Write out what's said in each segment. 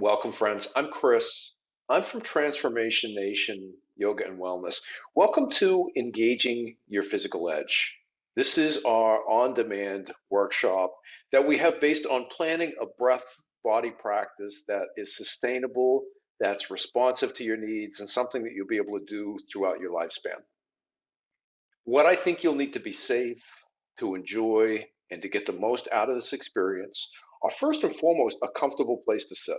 Welcome, friends. I'm Chris. I'm from Transformation Nation Yoga and Wellness. Welcome to Engaging Your Physical Edge. This is our on demand workshop that we have based on planning a breath body practice that is sustainable, that's responsive to your needs, and something that you'll be able to do throughout your lifespan. What I think you'll need to be safe, to enjoy, and to get the most out of this experience are first and foremost a comfortable place to sit.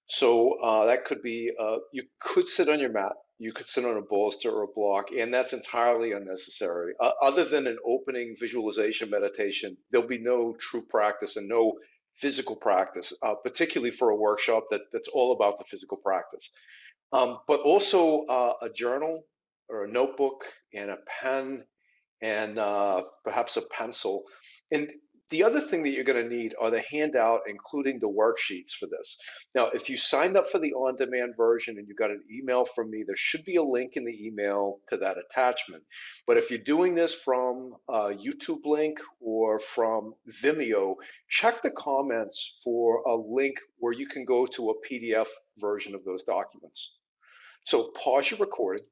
So that could be, you could sit on your mat, you could sit on a bolster or a block, and that's entirely unnecessary. Other than an opening visualization meditation, there'll be no true practice and no physical practice, particularly for a workshop that's all about the physical practice. But also a journal or a notebook and a pen and perhaps a pencil. And the other thing that you're going to need are the handout, including the worksheets for this. Now, if you signed up for the on demand version and you got an email from me, there should be a link in the email to that attachment. But if you're doing this from a YouTube link or from Vimeo, check the comments for a link where you can go to a PDF version of those documents. So pause your recording,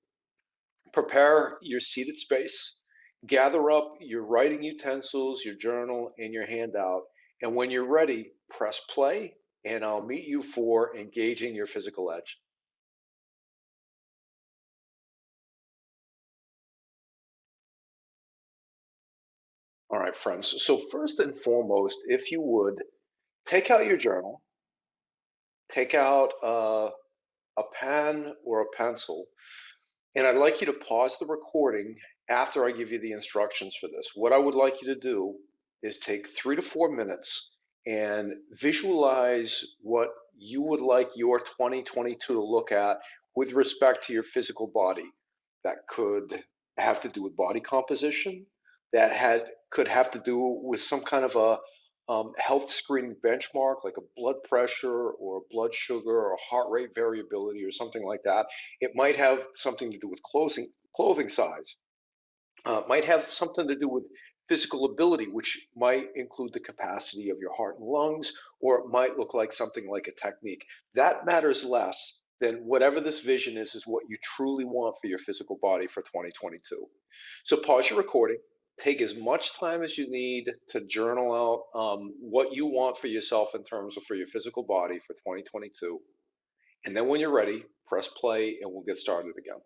prepare your seated space, gather up your writing utensils, your journal, and your handout. And when you're ready, press play, and I'll meet you for engaging your physical edge. All right, friends. So, first and foremost, if you would, take out your journal, take out a pen or a pencil, and I'd like you to pause the recording after I give you the instructions for this. What I would like you to do is take 3 to 4 minutes and visualize what you would like your 2022 to look at with respect to your physical body. That could have to do with body composition, could have to do with some kind of a health screening benchmark like a blood pressure or blood sugar or heart rate variability or something like that. It might have something to do with clothing size. Might have something to do with physical ability, which might include the capacity of your heart and lungs, or it might look like something like a technique. That matters less than whatever this vision is what you truly want for your physical body for 2022. So pause your recording. Take as much time as you need to journal out what you want for yourself in terms of for your physical body for 2022. And then when you're ready, press play and we'll get started again.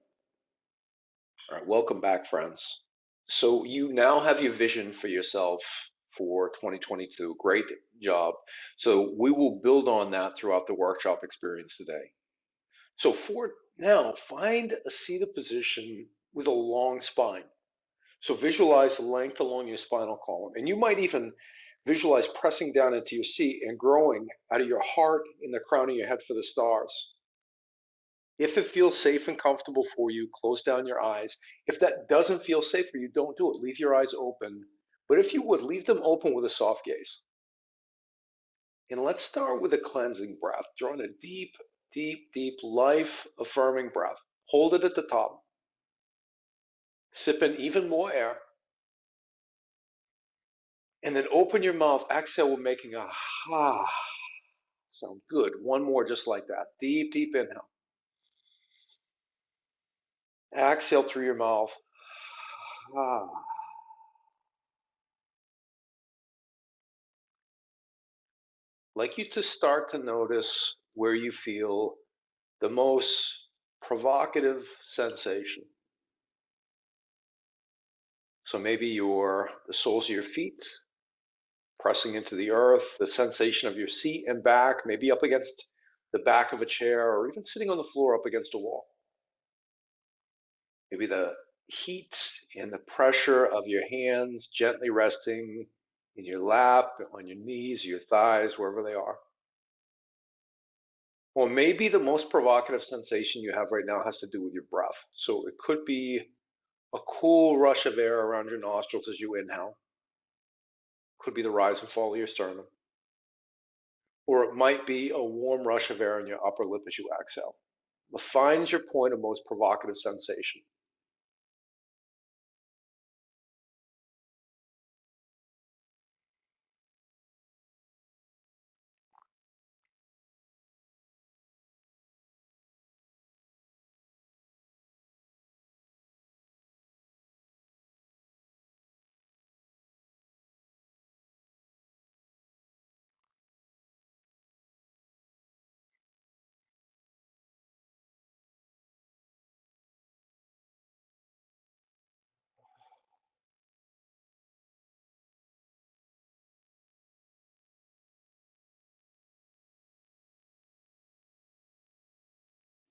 All right, welcome back, friends. So you now have your vision for yourself for 2022. Great job. So we will build on that throughout the workshop experience today. So for now, find a seated position with a long spine. So visualize the length along your spinal column. And you might even visualize pressing down into your seat and growing out of your heart in the crown of your head for the stars. If it feels safe and comfortable for you, close down your eyes. If that doesn't feel safe for you, don't do it. Leave your eyes open. But if you would, leave them open with a soft gaze. And let's start with a cleansing breath. Drawing a deep, deep, deep, life affirming breath. Hold it at the top. Sip in even more air. And then open your mouth. Exhale with making a ha sound. Good. One more just like that. Deep, deep inhale. Exhale through your mouth. Ah. Like you to start to notice where you feel the most provocative sensation. So maybe the soles of your feet pressing into the earth, the sensation of your seat and back, maybe up against the back of a chair, or even sitting on the floor up against a wall. Maybe the heat and the pressure of your hands gently resting in your lap, on your knees, your thighs, wherever they are. Or maybe the most provocative sensation you have right now has to do with your breath. So it could be a cool rush of air around your nostrils as you inhale. Could be the rise and fall of your sternum. Or it might be a warm rush of air in your upper lip as you exhale. Find your point of most provocative sensation.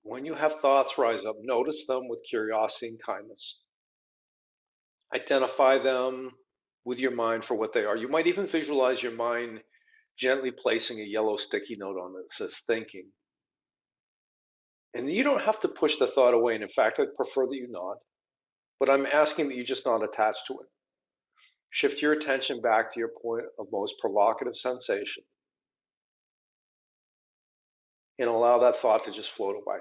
When you have thoughts rise up, notice them with curiosity and kindness. Identify them with your mind for what they are. You might even visualize your mind gently placing a yellow sticky note on it that says thinking. And you don't have to push the thought away. And in fact, I'd prefer that you not. But I'm asking that you just not attach to it. Shift your attention back to your point of most provocative sensation and allow that thought to just float away.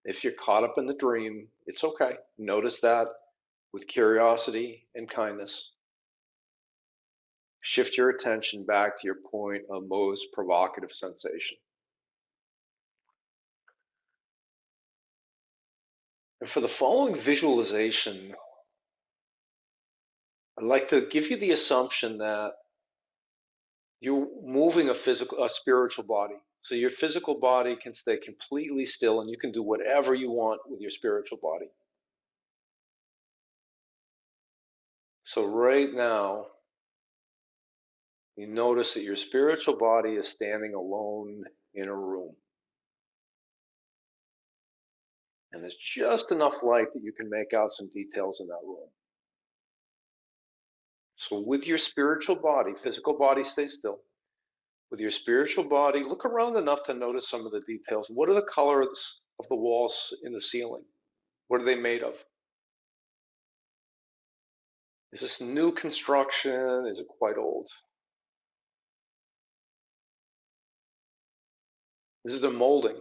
If you're caught up in the dream, it's okay. Notice that with curiosity and kindness. Shift your attention back to your point of most provocative sensation. And for the following visualization, I'd like to give you the assumption that you're moving a spiritual body. So your physical body can stay completely still and you can do whatever you want with your spiritual body. So right now, you notice that your spiritual body is standing alone in a room. And there's just enough light that you can make out some details in that room. So with your spiritual body, physical body stays still. With your spiritual body, look around enough to notice some of the details. What are the colors of the walls in the ceiling? What are they made of? Is this new construction? Is it quite old? Is there molding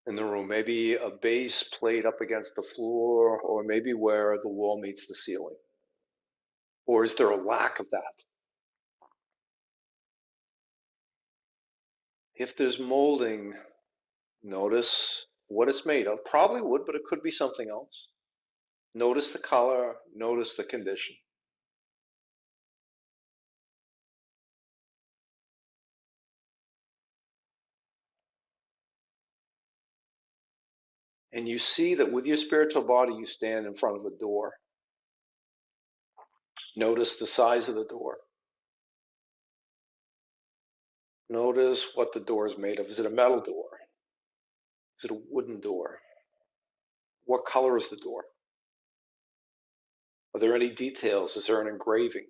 in the room? Maybe a base plate up against the floor, or maybe where the wall meets the ceiling? Or is there a lack of that? If there's molding, notice what it's made of. Probably wood, but it could be something else. Notice the color, notice the condition. And you see that with your spiritual body, you stand in front of a door. Notice the size of the door. Notice what the door is made of. Is it a metal door? Is it a wooden door? What color is the door? Are there any details? Is there an engraving?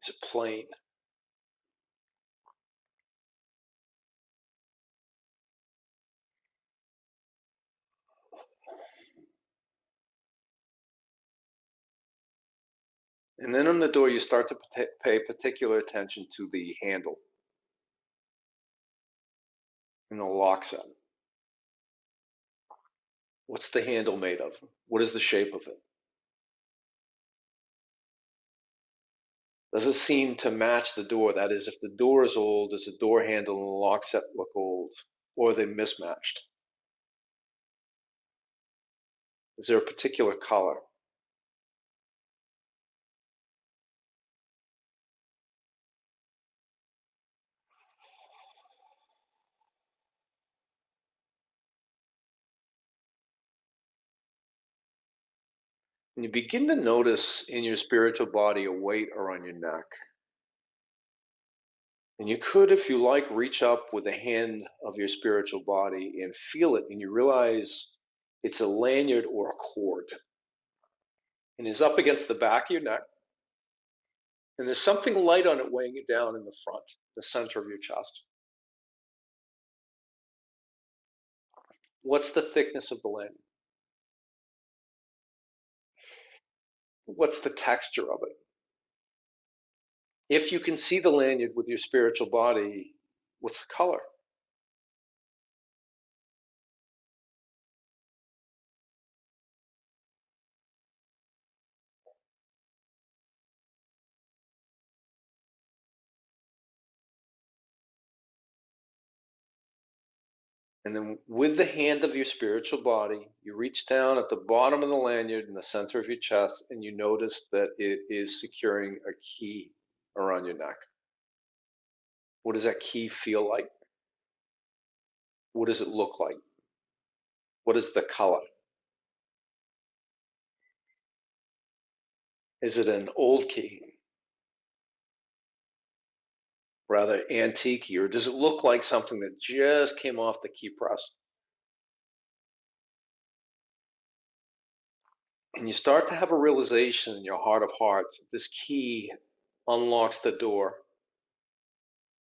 Is it plain? And then on the door, you start to pay particular attention to the handle and the lock set. What's the handle made of? What is the shape of it? Does it seem to match the door? That is, if the door is old, does the door handle and the lock set look old? Or are they mismatched? Is there a particular color? And you begin to notice in your spiritual body a weight around your neck. And you could, if you like, reach up with the hand of your spiritual body and feel it, and you realize it's a lanyard or a cord. And it's up against the back of your neck. And there's something light on it weighing you down in the front, the center of your chest. What's the thickness of the lanyard? What's the texture of it? If you can see the lanyard with your spiritual body, what's the color? And then with the hand of your spiritual body, you reach down at the bottom of the lanyard in the center of your chest, and you notice that it is securing a key around your neck. What does that key feel like? What does it look like? What is the color? Is it an old key, rather antique, or does it look like something that just came off the key press? And you start to have a realization in your heart of hearts that this key unlocks the door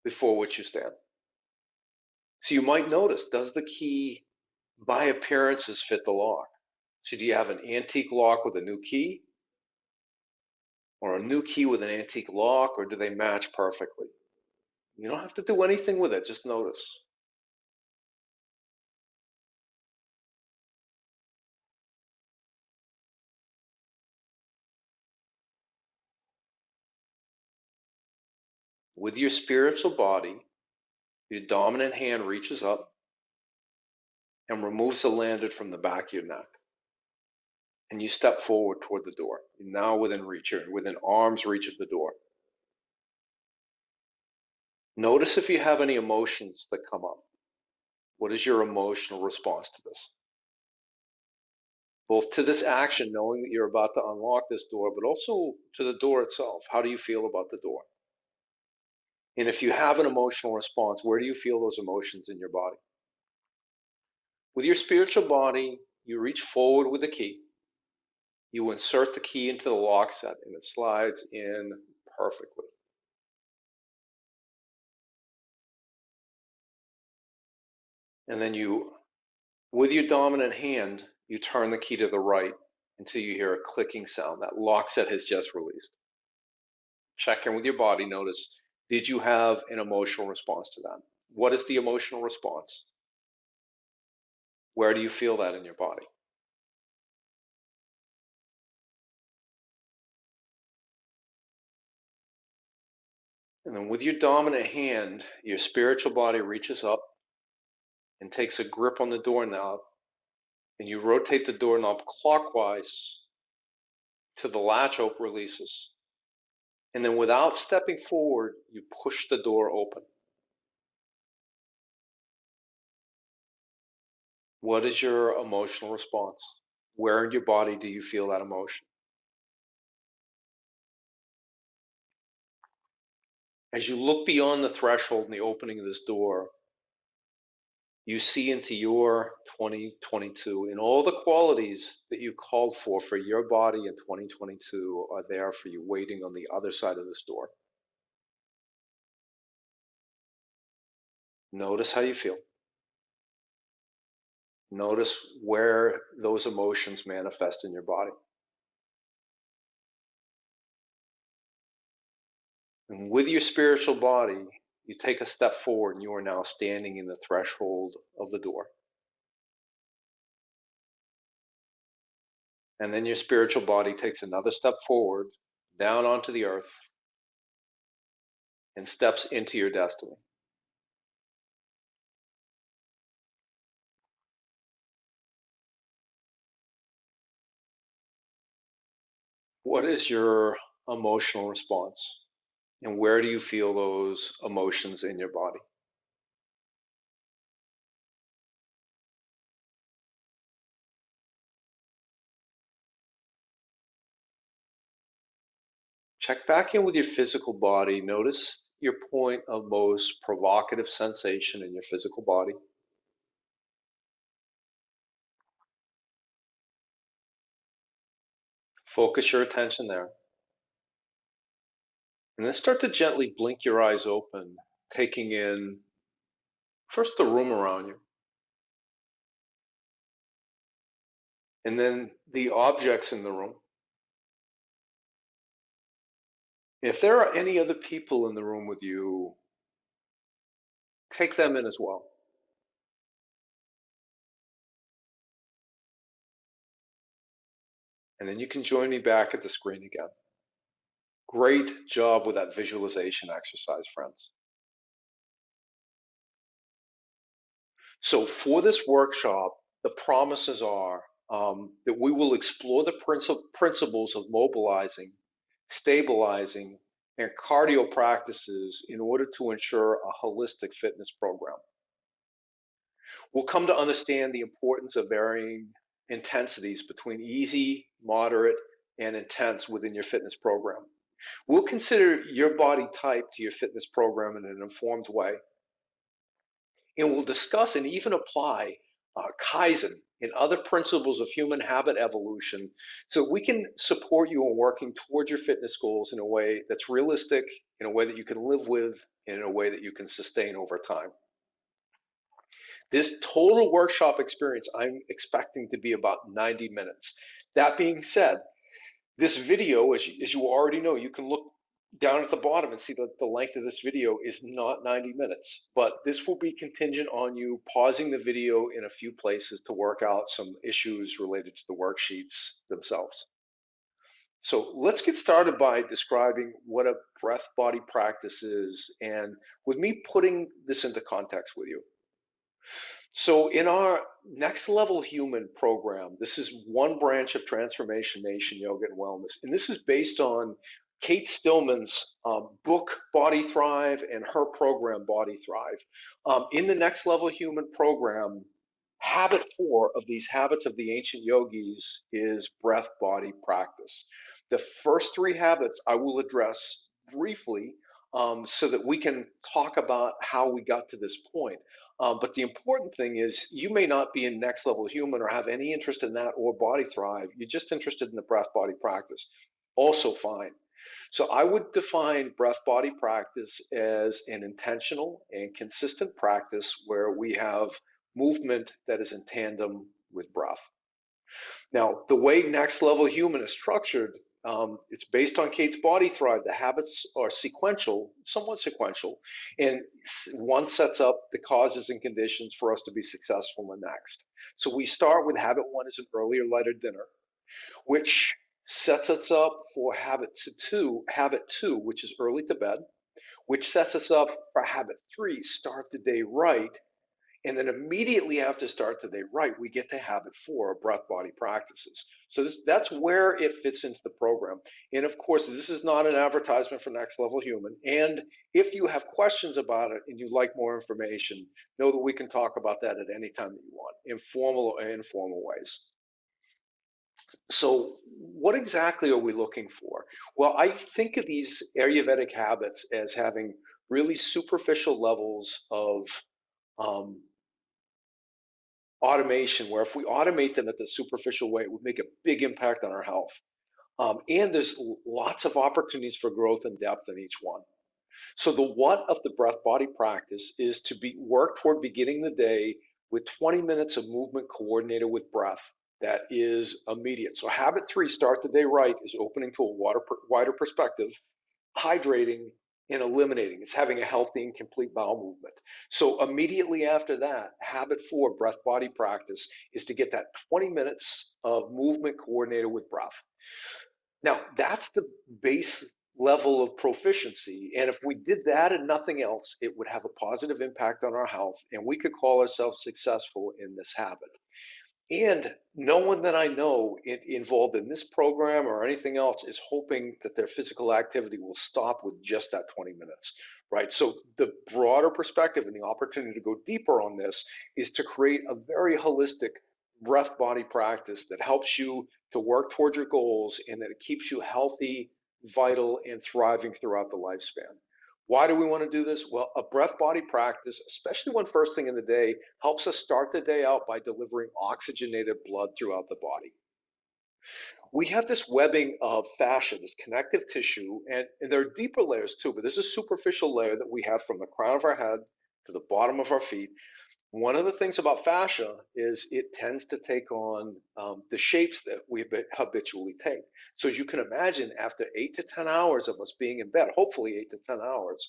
before which you stand. So you might notice, does the key by appearances fit the lock? So do you have an antique lock with a new key, or a new key with an antique lock, or do they match perfectly? You don't have to do anything with it, just notice. With your spiritual body, your dominant hand reaches up and removes the lanyard from the back of your neck. And you step forward toward the door. You're now within reach, you're within arm's reach of the door. Notice if you have any emotions that come up. What is your emotional response to this? Both to this action, knowing that you're about to unlock this door, but also to the door itself. How do you feel about the door? And if you have an emotional response, where do you feel those emotions in your body? With your spiritual body, you reach forward with the key. You insert the key into the lock set, and it slides in perfectly. And then with your dominant hand, you turn the key to the right until you hear a clicking sound. That lock set has just released. Check in with your body. Notice, did you have an emotional response to that? What is the emotional response? Where do you feel that in your body? And then with your dominant hand, your spiritual body reaches up and takes a grip on the doorknob, and you rotate the doorknob clockwise till the latch releases. And then without stepping forward, you push the door open. What is your emotional response? Where in your body do you feel that emotion? As you look beyond the threshold and the opening of this door, you see into your 2022, and all the qualities that you called for your body in 2022 are there for you, waiting on the other side of this door. Notice how you feel. Notice where those emotions manifest in your body. And with your spiritual body, you take a step forward and you are now standing in the threshold of the door. And then your spiritual body takes another step forward, down onto the earth, and steps into your destiny. What is your emotional response? And where do you feel those emotions in your body? Check back in with your physical body. Notice your point of most provocative sensation in your physical body. Focus your attention there. And then start to gently blink your eyes open, taking in first the room around you, and then the objects in the room. If there are any other people in the room with you, take them in as well. And then you can join me back at the screen again. Great job with that visualization exercise, friends. So for this workshop, the promises are that we will explore the principles of mobilizing, stabilizing, and cardio practices in order to ensure a holistic fitness program. We'll come to understand the importance of varying intensities between easy, moderate, and intense within your fitness program. We'll consider your body type to your fitness program in an informed way, and we'll discuss and even apply Kaizen and other principles of human habit evolution so we can support you in working towards your fitness goals in a way that's realistic, in a way that you can live with, and in a way that you can sustain over time. This total workshop experience, I'm expecting to be about 90 minutes. That being said, this video, as you already know, you can look down at the bottom and see that the length of this video is not 90 minutes, but this will be contingent on you pausing the video in a few places to work out some issues related to the worksheets themselves. So let's get started by describing what a breath body practice is, and with me putting this into context with you. So in our Next Level Human program, this is one branch of Transformation Nation Yoga and Wellness, and this is based on Kate Stillman's book Body Thrive and her program Body Thrive. In the Next Level Human program, habit 4 of these habits of the ancient yogis is breath body practice. The first 3 habits I will address briefly so that we can talk about how we got to this point. But the important thing is you may not be in Next Level Human or have any interest in that or Body Thrive. You're just interested in the breath body practice. Also fine. So I would define breath body practice as an intentional and consistent practice where we have movement that is in tandem with breath. Now, the way Next Level Human is structured, it's based on Kate's Body Thrive. The habits are sequential, somewhat sequential, and one sets up the causes and conditions for us to be successful in the next. So we start with habit 1 is an earlier, lighter dinner, which sets us up for habit two, which is early to bed, which sets us up for habit 3, start the day right, and then immediately after start the day right, we get to habit 4, breath body practices. So that's where it fits into the program. And of course, this is not an advertisement for Next Level Human. And if you have questions about it and you'd like more information, know that we can talk about that at any time that you want, informal or informal ways. So what exactly are we looking for? Well, I think of these Ayurvedic habits as having really superficial levels of um, automation, where if we automate them at the superficial way, it would make a big impact on our health. And there's lots of opportunities for growth and depth in each one. So the what of the breath body practice is to work toward beginning the day with 20 minutes of movement coordinated with breath that is immediate. So habit 3, start the day right, is opening to a wider perspective, hydrating, and eliminating. It's having a healthy and complete bowel movement. So immediately after that, habit 4, breath body practice, is to get that 20 minutes of movement coordinated with breath. Now, that's the base level of proficiency. And if we did that and nothing else, it would have a positive impact on our health, and we could call ourselves successful in this habit. And no one that I know involved in this program or anything else is hoping that their physical activity will stop with just that 20 minutes, right? So the broader perspective and the opportunity to go deeper on this is to create a very holistic breath body practice that helps you to work towards your goals and that it keeps you healthy, vital, and thriving throughout the lifespan. Why do we want to do this? Well, a breath body practice, especially when first thing in the day, helps us start the day out by delivering oxygenated blood throughout the body. We have this webbing of fascia, this connective tissue, and there are deeper layers too, but there's a superficial layer that we have from the crown of our head to the bottom of our feet. One of the things about fascia is it tends to take on the shapes that we habitually take. So as you can imagine, after 8 to 10 hours of us being in bed, hopefully 8 to 10 hours,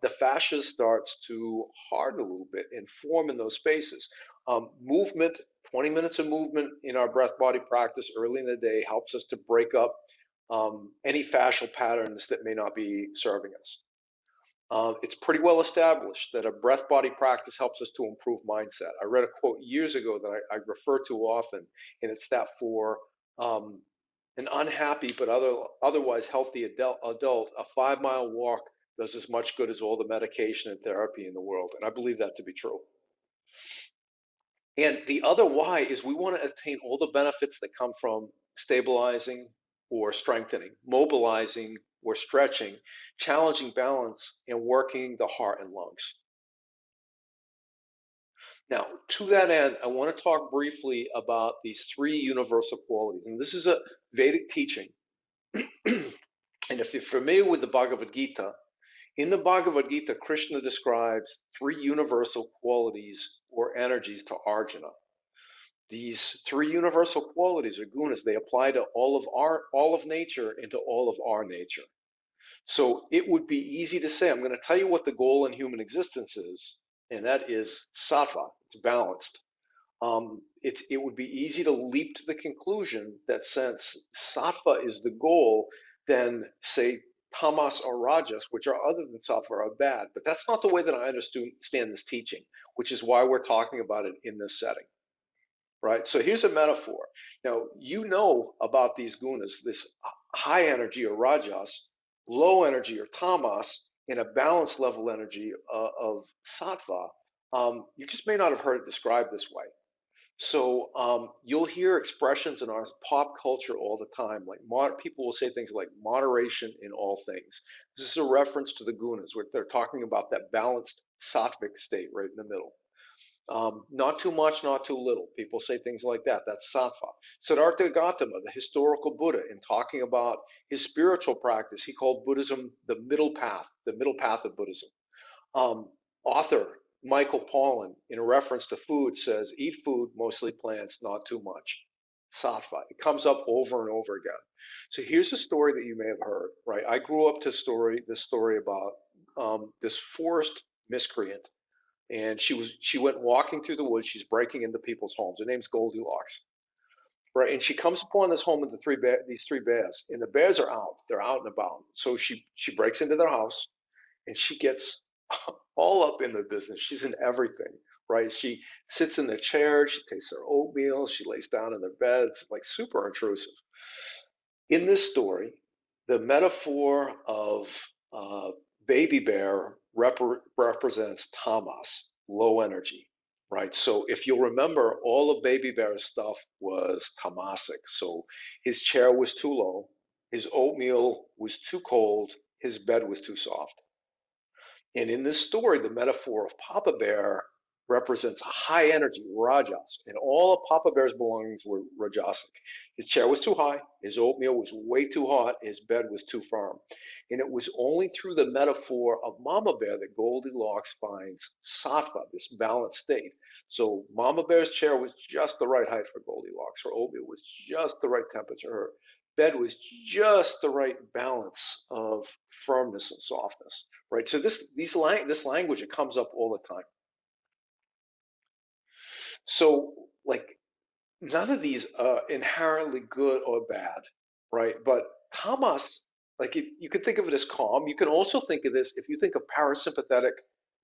the fascia starts to harden a little bit and form in those spaces. Movement, 20 minutes of movement in our breath body practice early in the day helps us to break up any fascial patterns that may not be serving us. It's pretty well established that a breath body practice helps us to improve mindset. I read a quote years ago that I refer to often, and it's that for um, an unhappy but otherwise healthy adult, a 5 mile walk does as much good as all the medication and therapy in the world. And I believe that to be true. And the other why is we want to attain all the benefits that come from stabilizing or strengthening, mobilizing or stretching, challenging balance, and working the heart and lungs. Now, to that end, I want to talk briefly about these three universal qualities. And this is a Vedic teaching. And if you're familiar with the Bhagavad Gita, in the Bhagavad Gita, Krishna describes three universal qualities or energies to Arjuna. These three universal qualities or gunas, they apply to all of nature and to all of our nature. So it would be easy to say, I'm going to tell you what the goal in human existence is, and that is sattva, it's balanced. It would be easy to leap to the conclusion that since sattva is the goal, then say tamas or rajas, which are other than sattva, are bad. But that's not the way that I understand this teaching, which is why we're talking about it in this setting. Right? So here's a metaphor. Now, you know about these gunas, this high energy or rajas, low energy or tamas, and a balanced level energy of sattva. You just may not have heard it described this way. So you'll hear expressions in our pop culture all the time, like people will say things like moderation in all things. This is a reference to the gunas, where they're talking about that balanced sattvic state right in the middle. Not too much, not too little. People say things like that. That's sattva. Siddhartha Gautama, the historical Buddha, in talking about his spiritual practice, he called Buddhism the middle path of Buddhism. Um, Author Michael Pollan, in reference to food, says, eat food, mostly plants, not too much. Sattva. It comes up over and over again. So here's a story that you may have heard, right? I grew up to this story about this forest miscreant, and she went walking through the woods. She's breaking into people's homes. Her name's Goldilocks, right? And she comes upon this home with these three bears, and the bears are out. They're out and about. So she breaks into their house, and she gets all up in the business. She's in everything, right? She sits in the chair. She takes their oatmeal. She lays down in their beds, like super intrusive. In this story, the metaphor of uh, baby bear represents tamas, low energy, right? So if you'll remember, all of baby bear's stuff was tamasic. So his chair was too low, his oatmeal was too cold, his bed was too soft. And in this story, the metaphor of Papa Bear represents a high energy, Rajas, and all of Papa Bear's belongings were Rajasic. His chair was too high, his oatmeal was way too hot, his bed was too firm. And it was only through the metaphor of Mama Bear that Goldilocks finds Sattva, this balanced state. So Mama Bear's chair was just the right height for Goldilocks. Her oatmeal was just the right temperature. Her bed was just the right balance of firmness and softness, right? So this language, it comes up all the time. So like none of these are inherently good or bad, right? But tamas, like you could think of it as calm. You can also think of this if you think of parasympathetic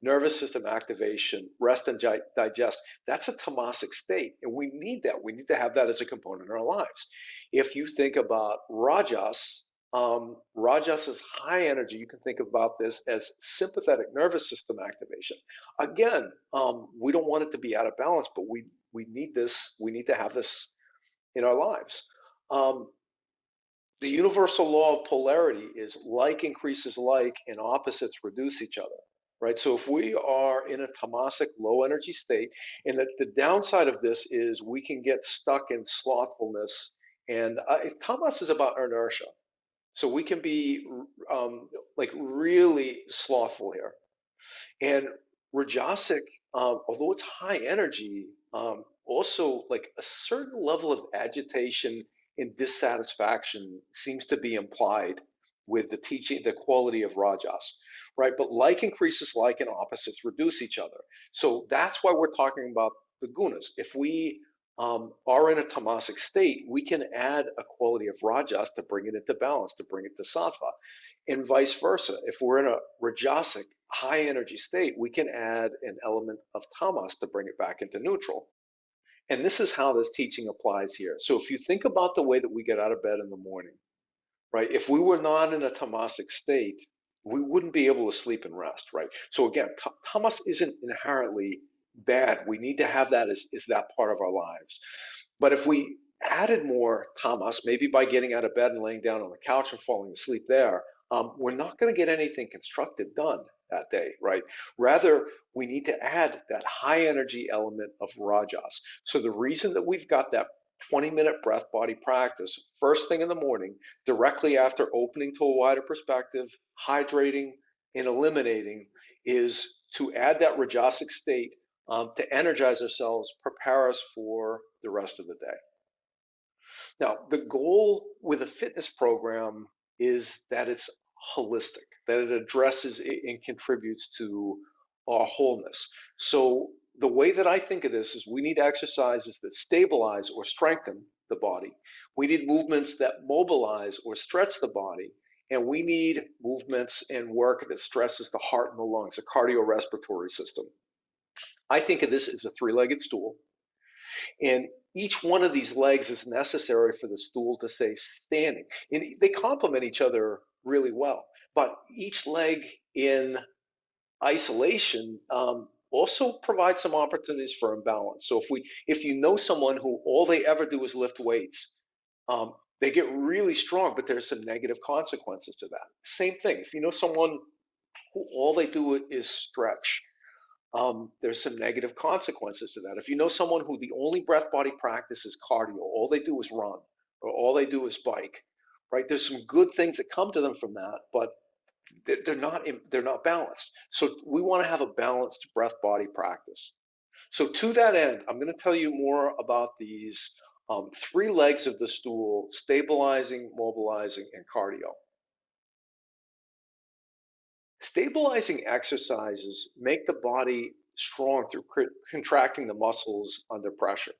nervous system activation, rest and digest. That's a tamasic state, and we need that. We need to have that as a component in our lives. If you think about rajas is high energy. You can think about this as sympathetic nervous system activation. Again, we don't want it to be out of balance, but we need this. We need to have this in our lives. Um, the universal law of polarity is like increases like and opposites reduce each other, right? So if we are in a tamasic low energy state, and the downside of this is we can get stuck in slothfulness, and tamas is about inertia. So we can be like really slothful here. And Rajasic, although it's high energy, also like a certain level of agitation and dissatisfaction seems to be implied with the teaching, the quality of Rajas, right? But like increases like and opposites reduce each other. So that's why we're talking about the gunas. If we are in a tamasic state, we can add a quality of Rajas to bring it into balance, to bring it to sattva, and vice versa. If we're in a Rajasic high energy state, we can add an element of tamas to bring it back into neutral. And this is how this teaching applies here. So if you think about the way that we get out of bed in the morning, right? If we were not in a tamasic state, we wouldn't be able to sleep and rest, right? So again, tamas isn't inherently bad. We need to have that as that part of our lives. But if we added more tamas, maybe by getting out of bed and laying down on the couch and falling asleep there, we're not going to get anything constructive done that day, right? Rather, we need to add that high energy element of rajas. So the reason that we've got that 20-minute breath body practice first thing in the morning, directly after opening to a wider perspective, hydrating, and eliminating, is to add that rajasic state to energize ourselves, prepare us for the rest of the day. Now, the goal with a fitness program is that it's holistic, that it addresses and contributes to our wholeness. So, the way that I think of this is we need exercises that stabilize or strengthen the body. We need movements that mobilize or stretch the body. And we need movements and work that stresses the heart and the lungs, the cardiorespiratory system. I think of this as a three-legged stool, and each one of these legs is necessary for the stool to stay standing. And they complement each other really well. But each leg in isolation also provides some opportunities for imbalance. So if you know someone who all they ever do is lift weights, they get really strong, but there's some negative consequences to that. Same thing. If you know someone who all they do is stretch, there's some negative consequences to that. If you know someone who the only breath body practice is cardio, all they do is run, or all they do is bike, right? There's some good things that come to them from that, but they're not balanced. So we want to have a balanced breath body practice. So to that end, I'm going to tell you more about these three legs of the stool: stabilizing, mobilizing, and cardio. Stabilizing exercises make the body strong through contracting the muscles under pressure.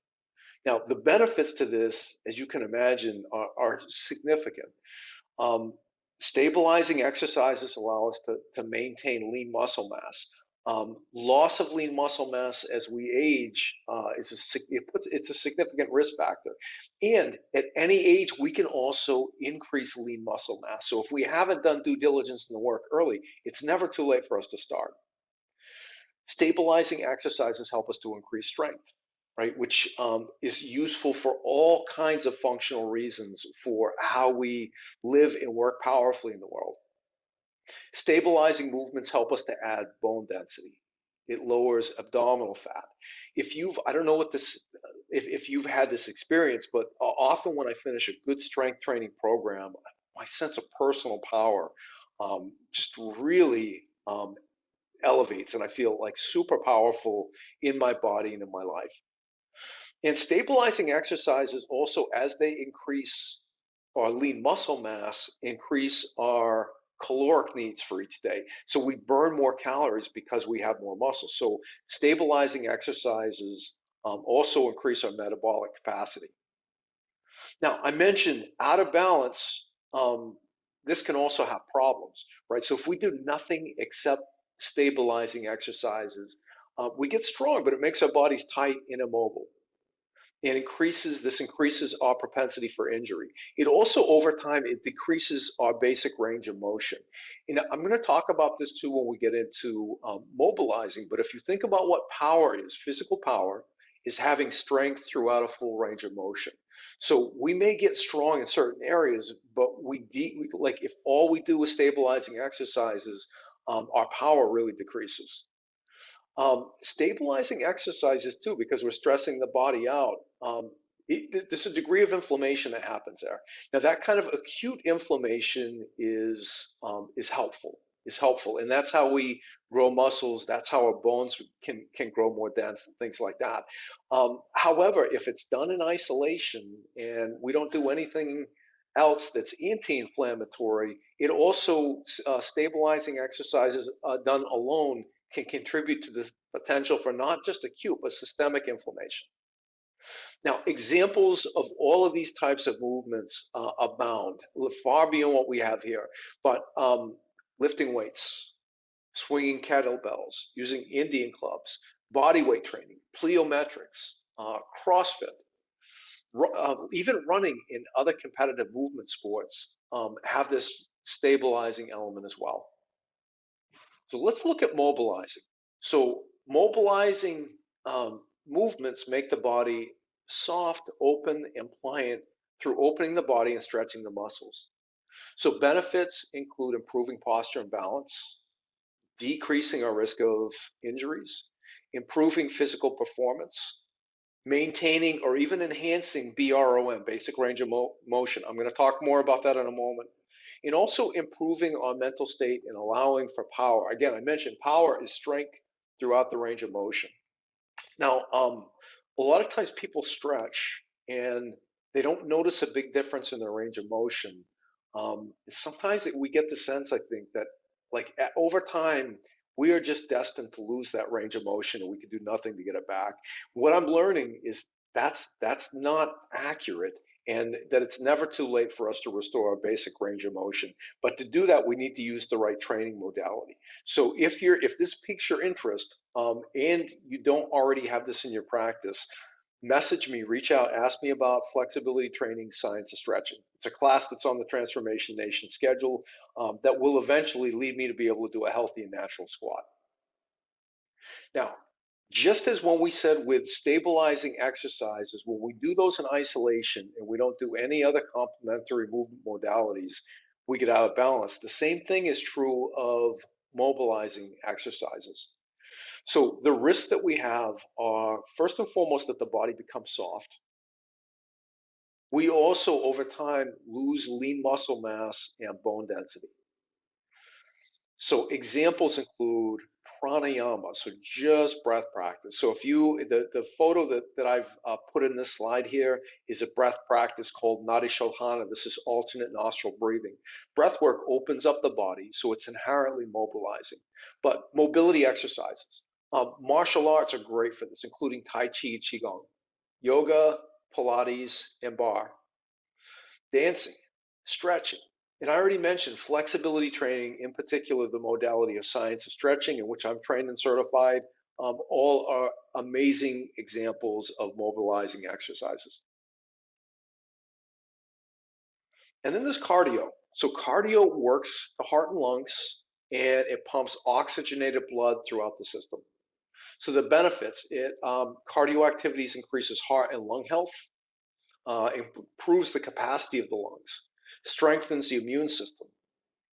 Now, the benefits to this, as you can imagine, are significant. Um, Stabilizing exercises allow us to maintain lean muscle mass. Loss of lean muscle mass as we age it's a significant risk factor. And at any age, we can also increase lean muscle mass. So if we haven't done due diligence in the work early, it's never too late for us to start. Stabilizing exercises help us to increase strength, right? Which is useful for all kinds of functional reasons for how we live and work powerfully in the world. Stabilizing movements help us to add bone density. It lowers abdominal fat. I don't know what this, if you've had this experience, but often when I finish a good strength training program, my sense of personal power just really elevates, and I feel like super powerful in my body and in my life. And stabilizing exercises also, as they increase our lean muscle mass, increase our caloric needs for each day. So we burn more calories because we have more muscle. So stabilizing exercises also increase our metabolic capacity. Now, I mentioned out of balance, this can also have problems, right? So if we do nothing except stabilizing exercises, we get strong, but it makes our bodies tight and immobile. This increases our propensity for injury. It also, over time, it decreases our basic range of motion. And I'm going to talk about this too when we get into mobilizing. But if you think about what power is, physical power is having strength throughout a full range of motion. So we may get strong in certain areas, but like if all we do is stabilizing exercises, our power really decreases. Stabilizing exercises too, because we're stressing the body out. There's a degree of inflammation that happens there. Now, that kind of acute inflammation is helpful. Is helpful, and that's how we grow muscles. That's how our bones can grow more dense and things like that. However, if it's done in isolation and we don't do anything else that's anti-inflammatory, it also stabilizing exercises done alone can contribute to this potential for not just acute but systemic inflammation. Now, examples of all of these types of movements abound, far beyond what we have here. But lifting weights, swinging kettlebells, using Indian clubs, body weight training, plyometrics, CrossFit, even running in other competitive movement sports have this stabilizing element as well. So let's look at mobilizing. So mobilizing movements make the body soft, open, and pliant through opening the body and stretching the muscles. So benefits include improving posture and balance, decreasing our risk of injuries, improving physical performance, maintaining or even enhancing BROM, basic range of motion. I'm going to talk more about that in a moment. And also improving our mental state and allowing for power. Again, I mentioned power is strength throughout the range of motion. Now, a lot of times people stretch and they don't notice a big difference in their range of motion. Sometimes we get the sense, I think, that like over time, we are just destined to lose that range of motion and we can do nothing to get it back. What I'm learning is that's not accurate and that it's never too late for us to restore our basic range of motion. But to do that, we need to use the right training modality. So if this piques your interest and you don't already have this in your practice, message me, reach out, ask me about flexibility training, science of stretching. It's a class that's on the Transformation Nation schedule that will eventually lead me to be able to do a healthy and natural squat. Now, just as when we said with stabilizing exercises, when we do those in isolation and we don't do any other complementary movement modalities, we get out of balance. The same thing is true of mobilizing exercises. So the risks that we have are first and foremost that the body becomes soft. We also, over time, lose lean muscle mass and bone density. So examples include pranayama, so just breath practice. So if the photo that I've put in this slide here is a breath practice called Nadi Shodhana. This is alternate nostril breathing. Breath work opens up the body, so it's inherently mobilizing. But mobility exercises. Martial arts are great for this, including Tai Chi, Qigong, yoga, Pilates, and bar, dancing, stretching. And I already mentioned flexibility training, in particular the modality of science of stretching, in which I'm trained and certified, all are amazing examples of mobilizing exercises. And then there's cardio. So cardio works the heart and lungs, and it pumps oxygenated blood throughout the system. So the benefits, cardio activities increases heart and lung health, improves the capacity of the lungs, strengthens the immune system,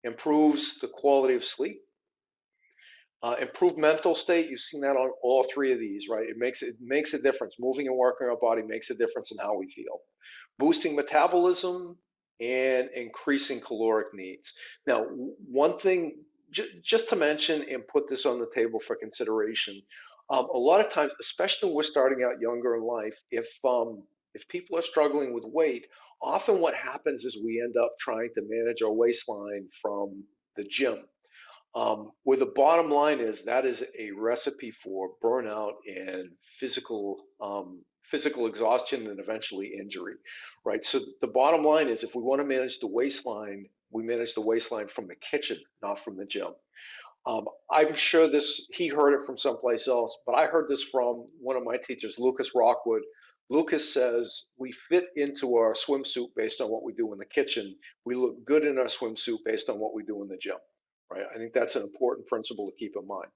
improves the quality of sleep, improved mental state. You've seen that on all three of these, right? It makes a difference. Moving and working our body makes a difference in how we feel. Boosting metabolism and increasing caloric needs. Now, one thing just to mention and put this on the table for consideration. A lot of times, especially when we're starting out younger in life, if people are struggling with weight, often what happens is we end up trying to manage our waistline from the gym. Where the bottom line is that is a recipe for burnout and physical exhaustion and eventually injury, right? So the bottom line is if we want to manage the waistline, we manage the waistline from the kitchen, not from the gym. I'm sure he heard it from someplace else, but I heard this from one of my teachers, Lucas Rockwood. Lucas says we fit into our swimsuit based on what we do in the kitchen. We look good in our swimsuit based on what we do in the gym, right? I think that's an important principle to keep in mind.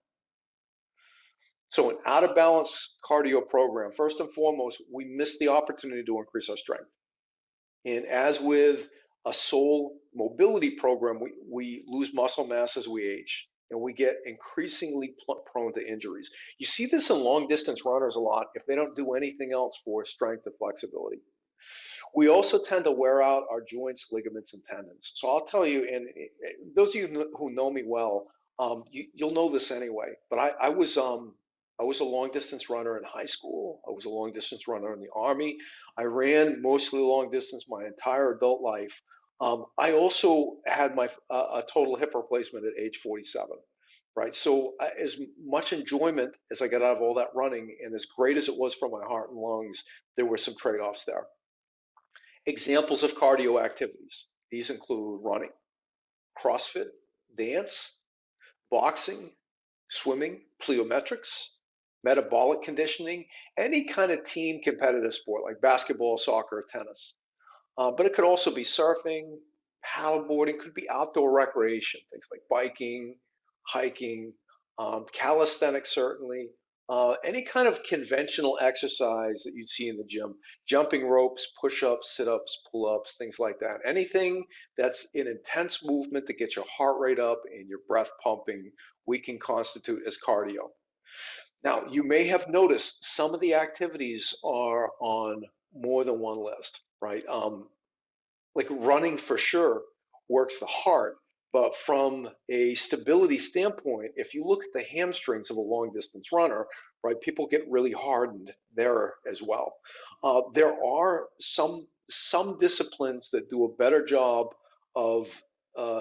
So an out of balance cardio program, first and foremost, we miss the opportunity to increase our strength. And as with a sole mobility program, we lose muscle mass as we age and we get increasingly prone to injuries. You see this in long distance runners a lot if they don't do anything else for strength and flexibility. We also tend to wear out our joints, ligaments, and tendons. So I'll tell you, and those of you who know me well, you'll know this anyway. But I was a long distance runner in high school. I was a long distance runner in the Army. I ran mostly long distance my entire adult life. I also had a total hip replacement at age 47. Right. So as much enjoyment as I got out of all that running, and as great as it was for my heart and lungs, there were some trade-offs there. Examples of cardio activities. These include running, CrossFit, dance, boxing, swimming, plyometrics, metabolic conditioning, any kind of team competitive sport like basketball, soccer, tennis. But it could also be surfing, paddleboarding, could be outdoor recreation, things like biking, hiking, calisthenics, certainly. Any kind of conventional exercise that you'd see in the gym, jumping ropes, push ups, sit ups, pull ups, things like that. Anything that's an intense movement that gets your heart rate up and your breath pumping, we can constitute as cardio. Now, you may have noticed some of the activities are on more than one list, right? Like running for sure works the heart, but from a stability standpoint, if you look at the hamstrings of a long distance runner, right, people get really hardened there as well. There are some disciplines that do a better job of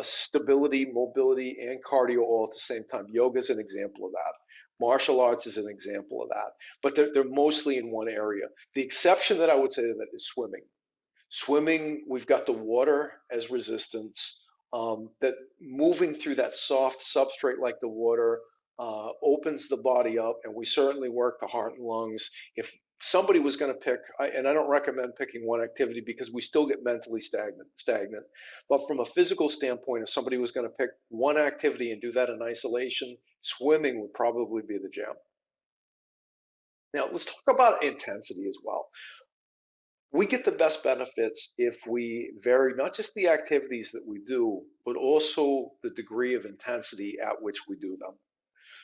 stability, mobility, and cardio all at the same time. Yoga is an example of that. Martial arts is an example of that, but they're mostly in one area. The exception that I would say to that is swimming. Swimming, we've got the water as resistance. That moving through that soft substrate like the water opens the body up, and we certainly work the heart and lungs. If somebody was going to pick, and I don't recommend picking one activity because we still get mentally stagnant. But from a physical standpoint, if somebody was going to pick one activity and do that in isolation, swimming would probably be the jam. Now, let's talk about intensity as well. We get the best benefits if we vary not just the activities that we do, but also the degree of intensity at which we do them.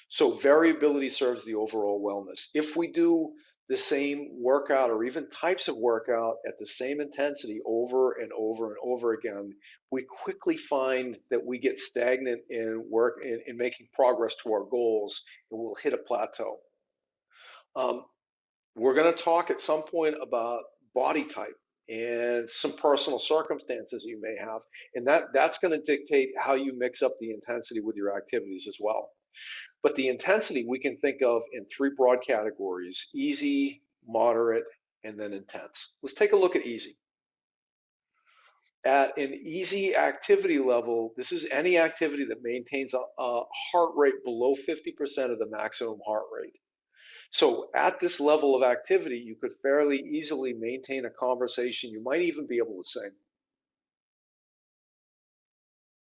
So variability serves the overall wellness. If we do the same workout or even types of workout at the same intensity over and over and over again, we quickly find that we get stagnant in making progress to our goals, and we'll hit a plateau. Um, we're going to talk at some point about body type and some personal circumstances you may have, and that's going to dictate how you mix up the intensity with your activities as well. But the intensity we can think of in three broad categories: easy, moderate, and then intense. Let's take a look at easy. At an easy activity level, this is any activity that maintains a heart rate below 50% of the maximum heart rate. So at this level of activity, you could fairly easily maintain a conversation. You might even be able to sing.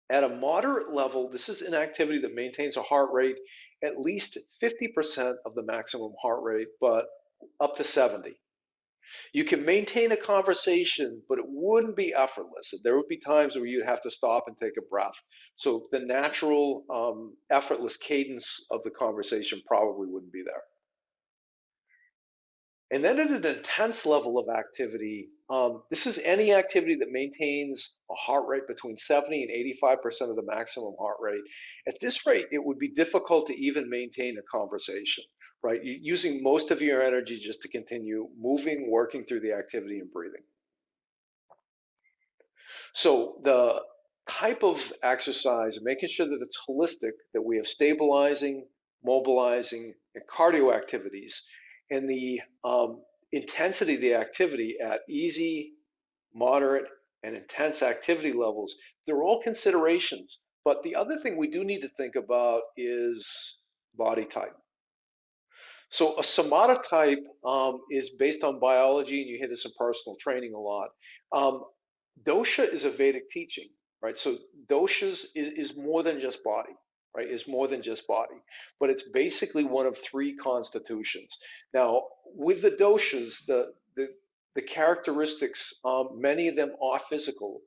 At a moderate level, this is an activity that maintains a heart rate at least 50% of the maximum heart rate, but up to 70. You can maintain a conversation, but it wouldn't be effortless. There would be times where you'd have to stop and take a breath. So the natural, effortless cadence of the conversation probably wouldn't be there. And then at an intense level of activity, this is any activity that maintains a heart rate between 70 and 85% of the maximum heart rate. At this rate, it would be difficult to even maintain a conversation, right? You're using most of your energy just to continue moving, working through the activity, and breathing. So the type of exercise, making sure that it's holistic, that we have stabilizing, mobilizing, and cardio activities, and the intensity of the activity at easy, moderate, and intense activity levels, they're all considerations. But the other thing we do need to think about is body type. So a somata type is based on biology, and you hear this in personal training a lot. Um, Dosha is a Vedic teaching, right? So doshas is more than just body, right? Is more than just body, but it's basically one of three constitutions. Now, with the doshas, the characteristics, many of them are physical,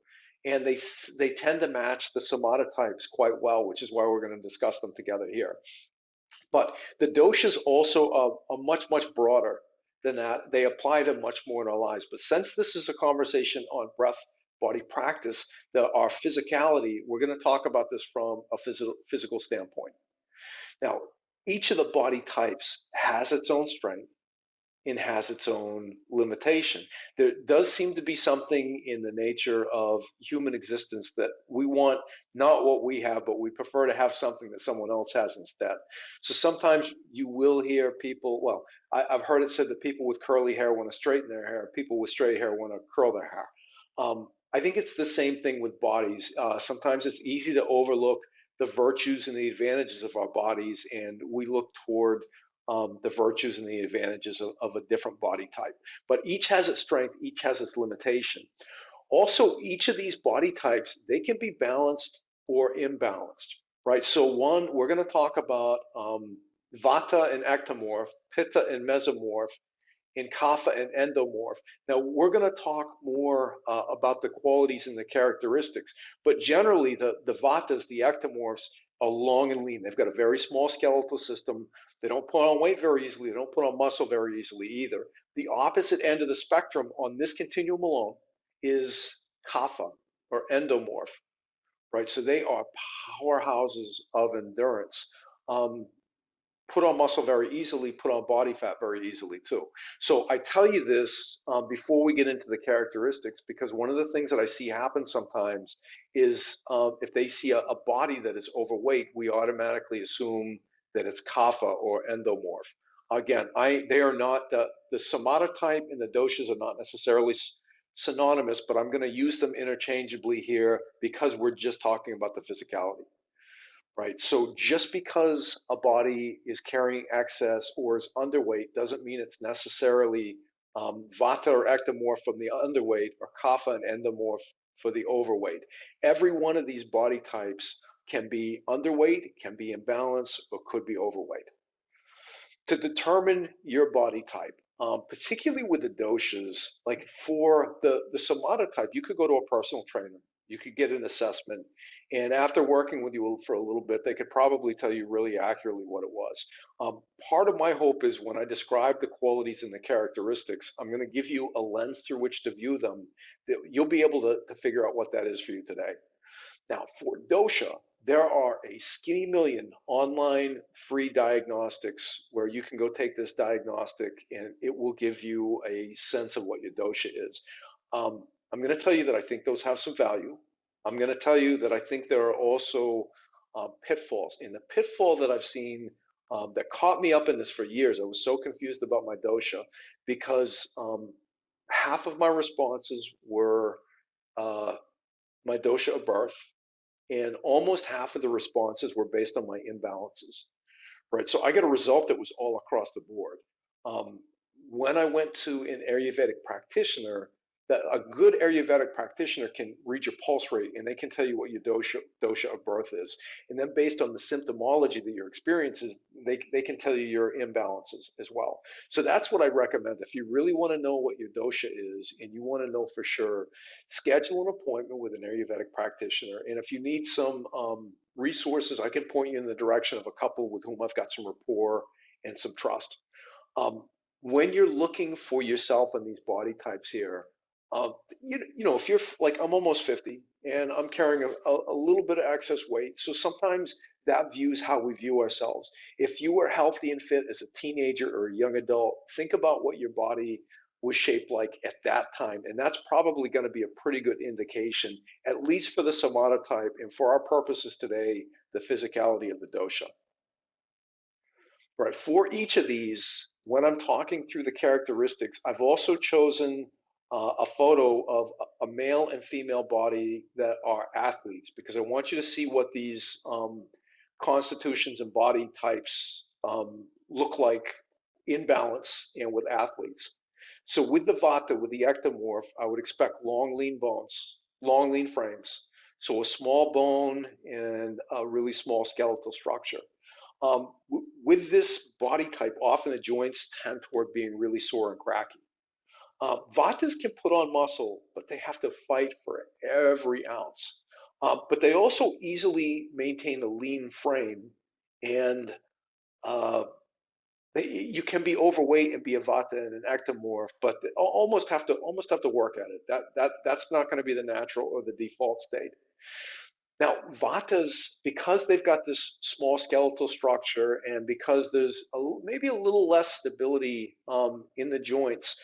and they tend to match the somata types quite well, which is why we're going to discuss them together here. But the doshas also are much broader than that. They apply to much more in our lives. But since this is a conversation on breath, body practice, our physicality, we're going to talk about this from a physical standpoint. Now, each of the body types has its own strength and has its own limitation. There does seem to be something in the nature of human existence that we want not what we have, but we prefer to have something that someone else has instead. So sometimes you will hear people, well, I've heard it said that people with curly hair want to straighten their hair, people with straight hair want to curl their hair. I think it's the same thing with bodies. Sometimes it's easy to overlook the virtues and the advantages of our bodies, and we look toward the virtues and the advantages of a different body type. But each has its strength, each has its limitation. Also, each of these body types, they can be balanced or imbalanced, right? So one, we're going to talk about vata and ectomorph, pitta and mesomorph, and kapha and endomorph. Now, we're going to talk more about the qualities and the characteristics, but generally the vatas, the ectomorphs, are long and lean. They've got a very small skeletal system. They don't put on weight very easily. They don't put on muscle very easily either. The opposite end of the spectrum on this continuum alone is kapha or endomorph, right? So they are powerhouses of endurance. Um, put on muscle very easily, put on body fat very easily too. So I tell you this before we get into the characteristics, because one of the things that I see happen sometimes is if they see a body that is overweight, we automatically assume that it's kapha or endomorph. Again, they are not the somata type and the doshas are not necessarily synonymous, but I'm going to use them interchangeably here because we're just talking about the physicality, right? So just because a body is carrying excess or is underweight doesn't mean it's necessarily vata or ectomorph from the underweight or kapha and endomorph for the overweight. Every one of these body types can be underweight, can be imbalanced, or could be overweight. To determine your body type, particularly with the doshas, like for the somata type, you could go to a personal trainer. You could get an assessment, and after working with you for a little bit, they could probably tell you really accurately what it was. Part of my hope is when I describe the qualities and the characteristics, I'm going to give you a lens through which to view them, that you'll be able to figure out what that is for you today. Now, for dosha, there are a skinny million online free diagnostics where you can go take this diagnostic and it will give you a sense of what your dosha is. I'm going to tell you that I think those have some value. I'm going to tell you that I think there are also pitfalls. And the pitfall that I've seen that caught me up in this for years, I was so confused about my dosha because half of my responses were uh, my dosha of birth, and almost half of the responses were based on my imbalances, right? So I got a result that was all across the board. Um, when I went to an Ayurvedic practitioner, that a good Ayurvedic practitioner can read your pulse rate and they can tell you what your dosha of birth is. And then based on the symptomology that your experience is, they can tell you your imbalances as well. So that's what I recommend. If you really want to know what your dosha is and you want to know for sure, schedule an appointment with an Ayurvedic practitioner. And if you need some resources, I can point you in the direction of a couple with whom I've got some rapport and some trust. Um, when you're looking for yourself in these body types here, you know, if you're like, I'm almost 50 and I'm carrying a little bit of excess weight. So sometimes that views how we view ourselves. If you were healthy and fit as a teenager or a young adult, think about what your body was shaped like at that time. And that's probably going to be a pretty good indication, at least for the somata type and for our purposes today, the physicality of the dosha. Right. For each of these, when I'm talking through the characteristics, I've also chosen a photo of a male and female body that are athletes because I want you to see what these constitutions and body types look like in balance and with athletes. So with the vata, with the ectomorph, I would expect long, lean bones, long, lean frames. So a small bone and a really small skeletal structure. With this body type, often the joints tend toward being really sore and cracky. Vatas can put on muscle, but they have to fight for every ounce. But they also easily maintain a lean frame, and uh, you can be overweight and be a vata and an ectomorph, but almost have to work at it. That's not going to be the natural or the default state. Now, vatas, because they've got this small skeletal structure and because there's maybe a little less stability in the joints,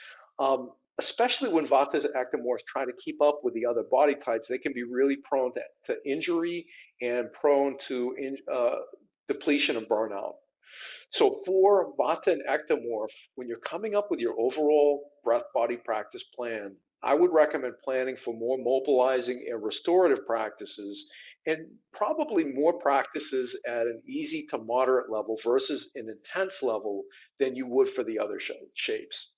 especially when vatas and ectomorphs try to keep up with the other body types, they can be really prone to injury and prone to depletion and burnout. So for vata and ectomorph, when you're coming up with your overall breath body practice plan, I would recommend planning for more mobilizing and restorative practices, and probably more practices at an easy to moderate level versus an intense level than you would for the other shapes.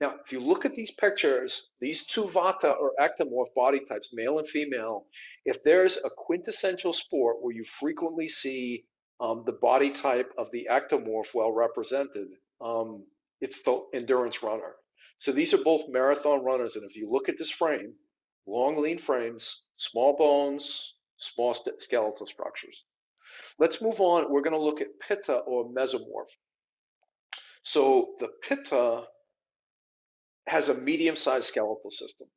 Now, if you look at these pictures, these two vata or ectomorph body types, male and female, if there's a quintessential sport where you frequently see the body type of the ectomorph well represented, it's the endurance runner. So these are both marathon runners, and if you look at this frame, long, lean frames, small bones, small skeletal structures. Let's move on. We're going to look at pitta or mesomorph. So the pitta has a medium-sized skeletal system,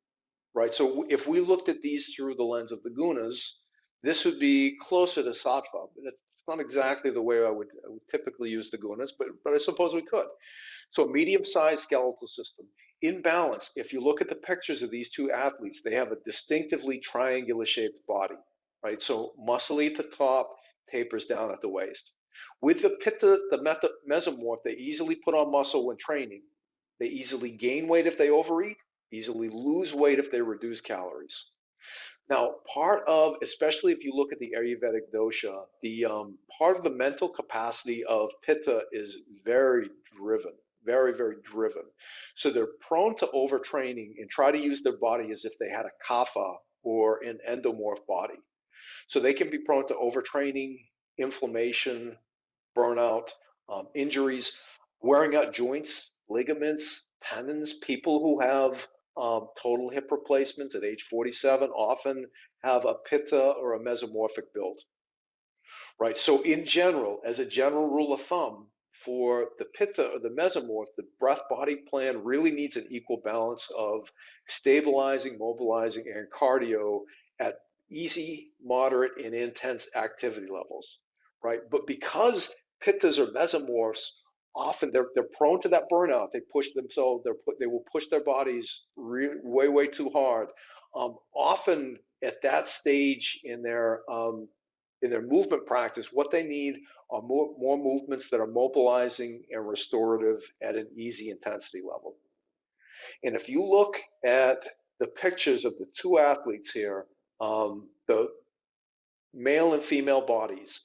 right? So if we looked at these through the lens of the gunas, this would be closer to sattva. But it's not exactly the way I would typically use the gunas, but I suppose we could. So a medium-sized skeletal system. In balance, if you look at the pictures of these two athletes, they have a distinctively triangular shaped body, right? So muscly at the top, tapers down at the waist. With the pitta, the mesomorph, they easily put on muscle when training. They easily gain weight if they overeat, easily lose weight if they reduce calories. Now, part of, especially if you look at the Ayurvedic dosha, the part of the mental capacity of Pitta is very driven, very, very driven. So they're prone to overtraining and try to use their body as if they had a kapha or an endomorph body. So they can be prone to overtraining, inflammation, burnout, injuries, wearing out joints, ligaments, tendons. People who have total hip replacements at age 47 often have a pitta or a mesomorphic build, right? So, in general, as a general rule of thumb, for the pitta or the mesomorph, the breath body plan really needs an equal balance of stabilizing, mobilizing, and cardio at easy, moderate, and intense activity levels, right? But because pittas or mesomorphs often they're prone to that burnout. They push themselves. They will push their bodies way too hard. Often at that stage in their movement practice, what they need are more movements that are mobilizing and restorative at an easy intensity level. And if you look at the pictures of the two athletes here, the male and female bodies,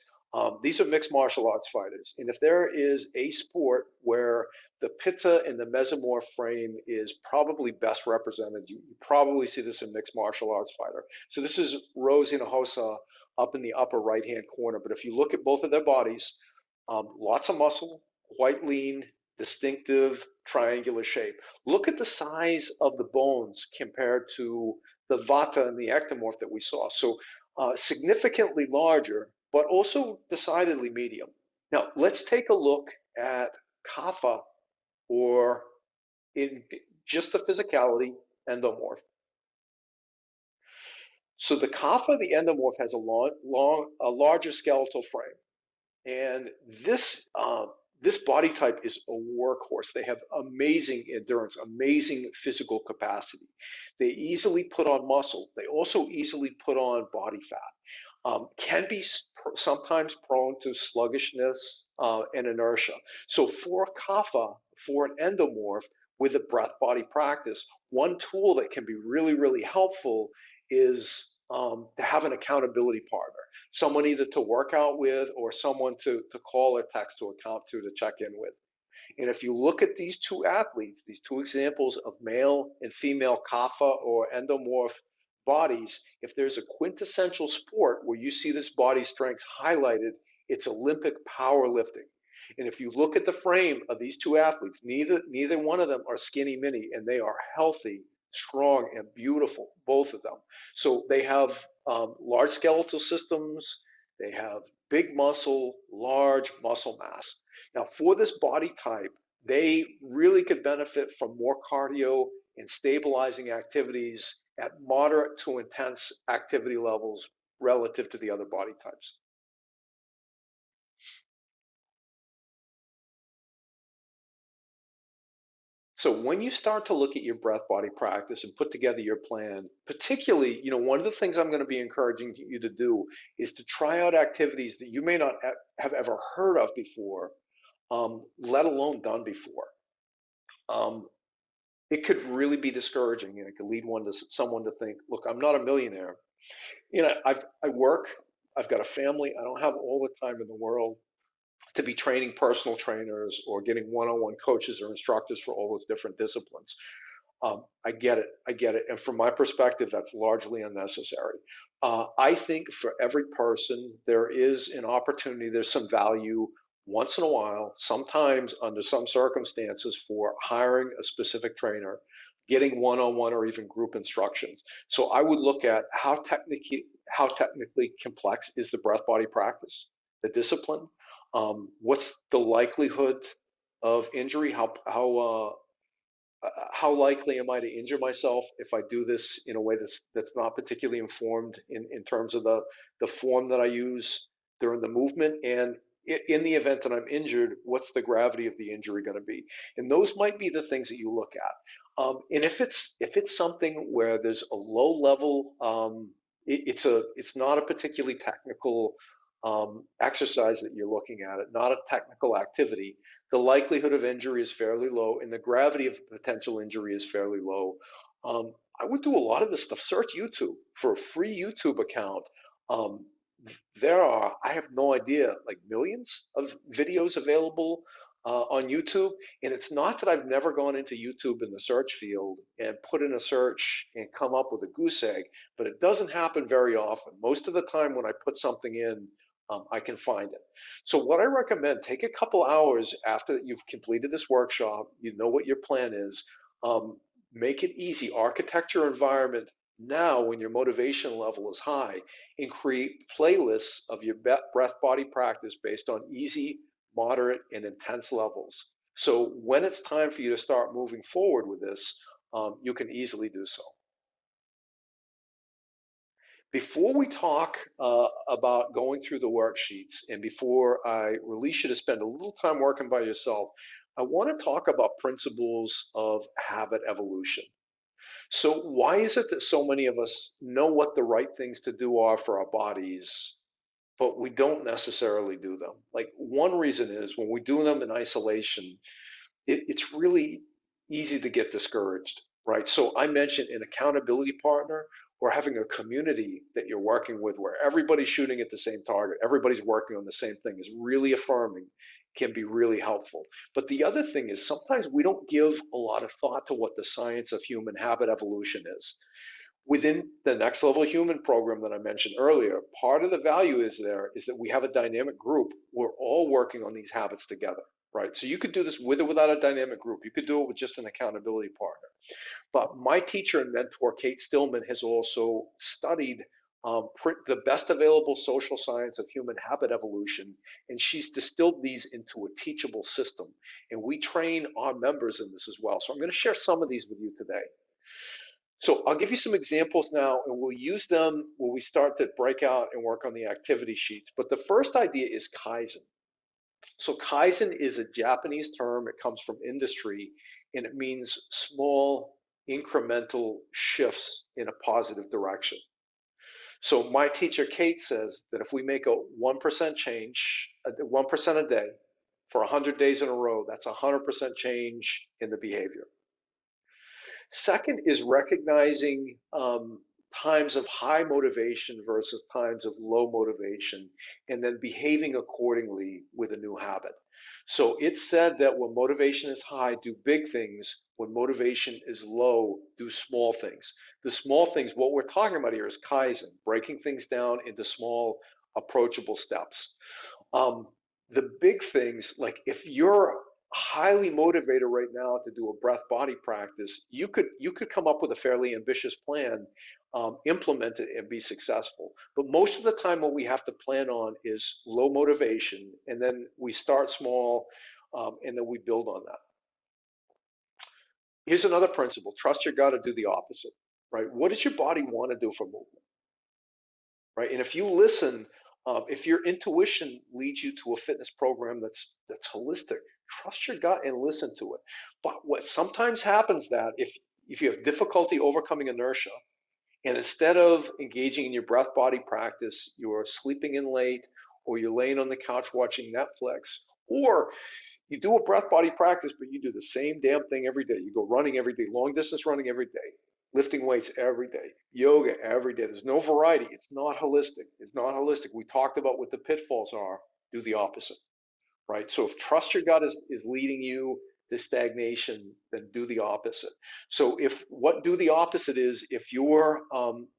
these are mixed martial arts fighters. And if there is a sport where the pitta and the mesomorph frame is probably best represented, you probably see this in mixed martial arts fighter. So this is Rose Hinojosa up in the upper right-hand corner. But if you look at both of their bodies, lots of muscle, quite lean, distinctive triangular shape. Look at the size of the bones compared to the vata and the ectomorph that we saw. So significantly larger, but also decidedly medium. Now, let's take a look at kapha, or in just the physicality, endomorph. So the kapha, the endomorph, has a larger skeletal frame. And this body type is a workhorse. They have amazing endurance, amazing physical capacity. They easily put on muscle. They also easily put on body fat. Can be sometimes prone to sluggishness and inertia. So for kapha, for an endomorph with a breath body practice, one tool that can be really helpful is to have an accountability partner, someone either to work out with or someone to call or text to account to check in with. And if you look at these two athletes, these two examples of male and female kapha or endomorph bodies, if there's a quintessential sport where you see this body strength highlighted, it's Olympic powerlifting. And if you look at the frame of these two athletes, neither one of them are skinny mini, and they are healthy, strong, and beautiful, both of them. So they have large skeletal systems, they have big muscle, large muscle mass. Now, for this body type, they really could benefit from more cardio and stabilizing activities at moderate to intense activity levels relative to the other body types. So when you start to look at your breath body practice and put together your plan, particularly, one of the things I'm going to be encouraging you to do is to try out activities that you may not have ever heard of before, let alone done before. Um, it could really be discouraging, and it could lead someone to think, look, I'm not a millionaire. I work, I've got a family, I don't have all the time in the world to be training personal trainers or getting one-on-one coaches or instructors for all those different disciplines. I get it. I get it. And from my perspective, that's largely unnecessary. I think for every person, there is an opportunity, there's some value once in a while, sometimes under some circumstances, for hiring a specific trainer, getting one-on-one or even group instructions. So I would look at how technically complex is the breath body practice, the discipline. What's the likelihood of injury? How likely am I to injure myself if I do this in a way that's not particularly informed in terms of the form that I use during the movement? And in the event that I'm injured, what's the gravity of the injury going to be? And those might be the things that you look at. And if it's something where there's a low level, it's not a particularly technical exercise that you're looking at, it not a technical activity, the likelihood of injury is fairly low, and the gravity of potential injury is fairly low. I would do a lot of this stuff. Search YouTube for a free YouTube account. Um, there are, I have no idea, like millions of videos available on YouTube. And it's not that I've never gone into YouTube in the search field and put in a search and come up with a goose egg, but it doesn't happen very often. Most of the time when I put something in, I can find it. So what I recommend, take a couple hours after you've completed this workshop, you know what your plan is, um, make it easy, architect your environment now when your motivation level is high, and create playlists of your breath body practice based on easy, moderate, and intense levels. So when it's time for you to start moving forward with this, you can easily do so. Before we talk about going through the worksheets and before I release you to spend a little time working by yourself, I want to talk about principles of habit evolution. So, why is it that so many of us know what the right things to do are for our bodies, but we don't necessarily do them? Like, one reason is when we do them in isolation, it's really easy to get discouraged, right? So I mentioned an accountability partner or having a community that you're working with where everybody's shooting at the same target, everybody's working on the same thing is really affirming, can be really helpful. But the other thing is sometimes we don't give a lot of thought to what the science of human habit evolution is. Within the Next Level Human program that I mentioned earlier, part of the value is that we have a dynamic group. We're all working on these habits together, right? So you could do this with or without a dynamic group. You could do it with just an accountability partner. But my teacher and mentor, Kate Stillman, has also studied the best available social science of human habit evolution, and she's distilled these into a teachable system. And we train our members in this as well. So I'm going to share some of these with you today. So I'll give you some examples now, and we'll use them when we start to break out and work on the activity sheets. But the first idea is Kaizen. So Kaizen is a Japanese term. It comes from industry, and it means small incremental shifts in a positive direction. So my teacher Kate says that if we make a 1% change, 1% a day for 100 days in a row, that's a 100% change in the behavior. Second is recognizing times of high motivation versus times of low motivation, and then behaving accordingly with a new habit. So it's said that when motivation is high, do big things. When motivation is low, do small things. The small things, what we're talking about here is Kaizen, breaking things down into small, approachable steps. Um, the big things, like if you're highly motivated right now to do a breath body practice, you could come up with a fairly ambitious plan, implement it, and be successful. But most of the time, what we have to plan on is low motivation, and then we start small, and then we build on that. Here's another principle: trust your gut to do the opposite. Right? What does your body want to do for movement? Right? And if you listen, if your intuition leads you to a fitness program that's holistic, trust your gut and listen to it. But what sometimes happens that if you have difficulty overcoming inertia, and instead of engaging in your breath body practice, you're sleeping in late, or you're laying on the couch watching Netflix, or You do a breath body practice, but you do the same damn thing every day. You go running every day, long distance running every day, lifting weights every day, yoga every day. There's no variety. It's not holistic. It's not holistic. We talked about what the pitfalls are. Do the opposite, right? So if trust your gut is leading you to stagnation, then do the opposite. So if what do the opposite is, if you're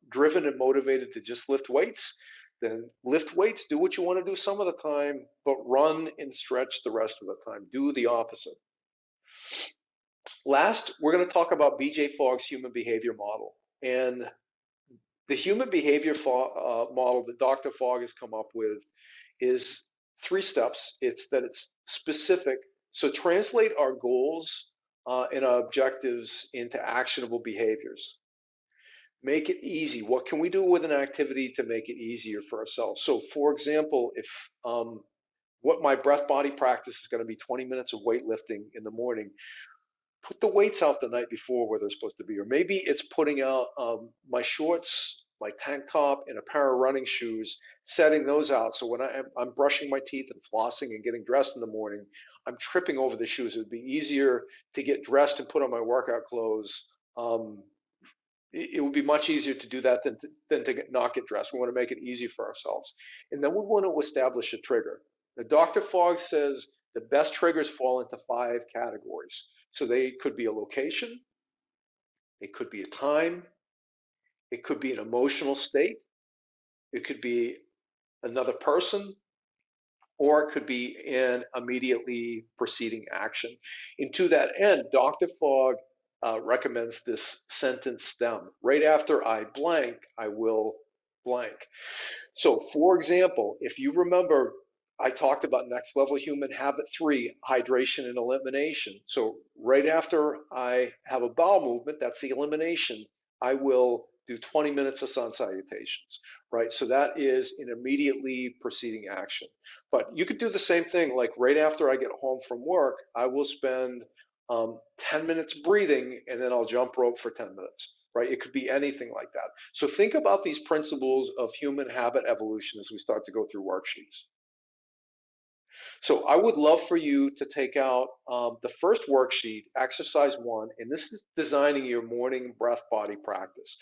driven and motivated to just lift weights, then lift weights, do what you want to do some of the time, but run and stretch the rest of the time. Do the opposite. Last, we're going to talk about BJ Fogg's human behavior model. And the human behavior model that Dr. Fogg has come up with is three steps. It's specific. So translate our goals and our objectives into actionable behaviors. Make it easy. What can we do with an activity to make it easier for ourselves? So, for example, if what my breath body practice is going to be 20 minutes of weightlifting in the morning, put the weights out the night before where they're supposed to be. Or maybe it's putting out my shorts, my tank top, and a pair of running shoes, setting those out. So when I'm brushing my teeth and flossing and getting dressed in the morning, I'm tripping over the shoes. It would be easier to get dressed and put on my workout clothes. Um, it would be much easier to do that than to not get dressed. We want to make it easy for ourselves. And then we want to establish a trigger. Now, Dr. Fogg says the best triggers fall into five categories. So they could be a location, it could be a time, it could be an emotional state, it could be another person, or it could be an immediately preceding action. And to that end, Dr. Fogg recommends this sentence stem. Right after I blank, I will blank. So, for example, if you remember, I talked about next level human habit 3, hydration and elimination. So, right after I have a bowel movement, that's the elimination, I will do 20 minutes of sun salutations, right? So, that is an immediately preceding action. But you could do the same thing, like right after I get home from work, I will spend 10 minutes breathing and then I'll jump rope for 10 minutes, right? It could be anything like that. So think about these principles of human habit evolution as we start to go through worksheets. So I would love for you to take out the first worksheet, exercise 1, and this is designing your morning breath body practice.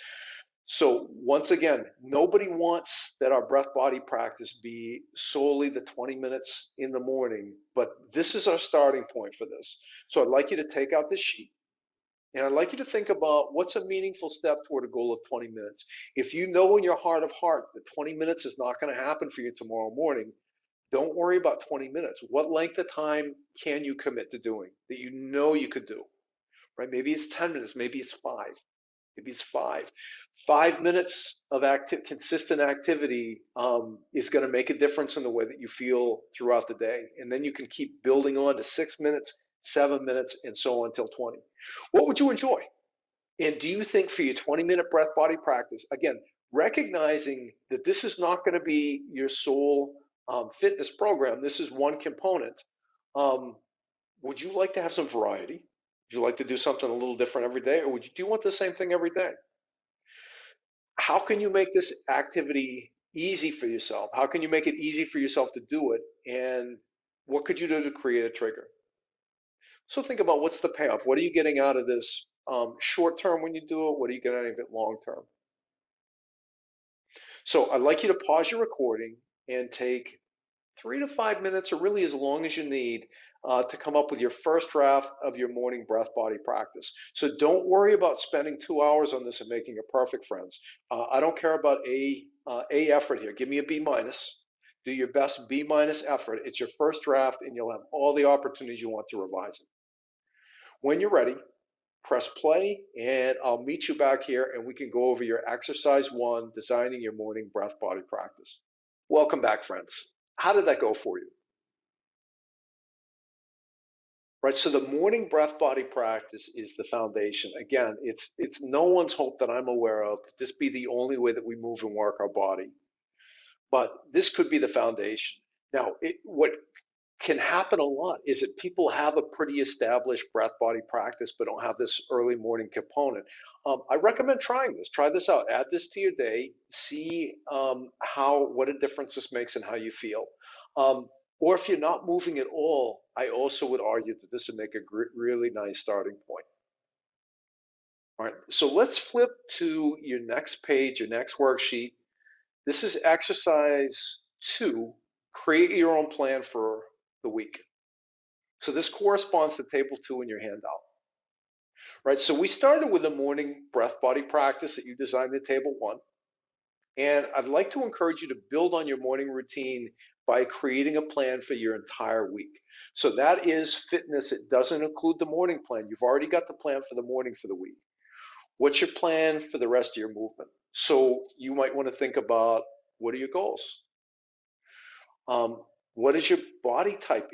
So once again, nobody wants that our breath body practice be solely the 20 minutes in the morning, but this is our starting point for this. So I'd like you to take out this sheet. And I'd like you to think about what's a meaningful step toward a goal of 20 minutes. If you know in your heart of heart that 20 minutes is not going to happen for you tomorrow morning, don't worry about 20 minutes. What length of time can you commit to doing that you know you could do? Right? Maybe it's 10 minutes, maybe it's 5. Maybe it's 5. 5 minutes of consistent activity is going to make a difference in the way that you feel throughout the day. And then you can keep building on to 6 minutes, 7 minutes, and so on until 20. What would you enjoy? And do you think for your 20-minute breath body practice, again, recognizing that this is not going to be your sole fitness program, this is one component, um, would you like to have some variety? Would you like to do something a little different every day? Or do you want the same thing every day? How can you make this activity easy for yourself? How can you make it easy for yourself to do it? And what could you do to create a trigger? So think about what's the payoff? What are you getting out of this short term when you do it? What are you getting out of it long term? So I'd like you to pause your recording and take 3 to 5 minutes, or really as long as you need, to come up with your first draft of your morning breath body practice. So don't worry about spending 2 hours on this and making it perfect, friends. I don't care about a effort here. Give me a B minus. Do your best B minus effort. It's your first draft, and you'll have all the opportunities you want to revise it. When you're ready, press play, and I'll meet you back here and we can go over your exercise 1, designing your morning breath body practice. Welcome back, friends. How did that go for you? Right, so the morning breath body practice is the foundation. Again, it's no one's hope that I'm aware of that this be the only way that we move and work our body, but this could be the foundation. Now, what can happen a lot is that people have a pretty established breath body practice but don't have this early morning component. I recommend trying this. Try this out. Add this to your day. See what a difference this makes and how you feel. Um, Or if you're not moving at all, I also would argue that this would make a really nice starting point. All right, so let's flip to your next page, your next worksheet. This is exercise 2, create your own plan for the week. So this corresponds to table 2 in your handout, right? So we started with a morning breath body practice that you designed in table 1. And I'd like to encourage you to build on your morning routine by creating a plan for your entire week. So that is fitness. It doesn't include the morning plan. You've already got the plan for the morning for the week. What's your plan for the rest of your movement? So you might want to think about, what are your goals? What does your body type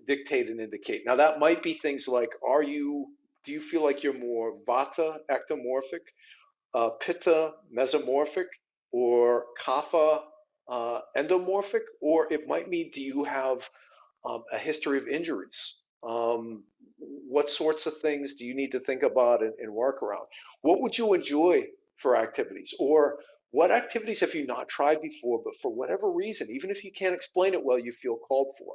dictate and indicate? Now that might be things like, do you feel like you're more vata, ectomorphic, pitta, mesomorphic, or kapha, endomorphic? Or it might mean, do you have a history of injuries? What sorts of things do you need to think about and work around? What would you enjoy for activities? Or what activities have you not tried before, but for whatever reason, even if you can't explain it well, you feel called for?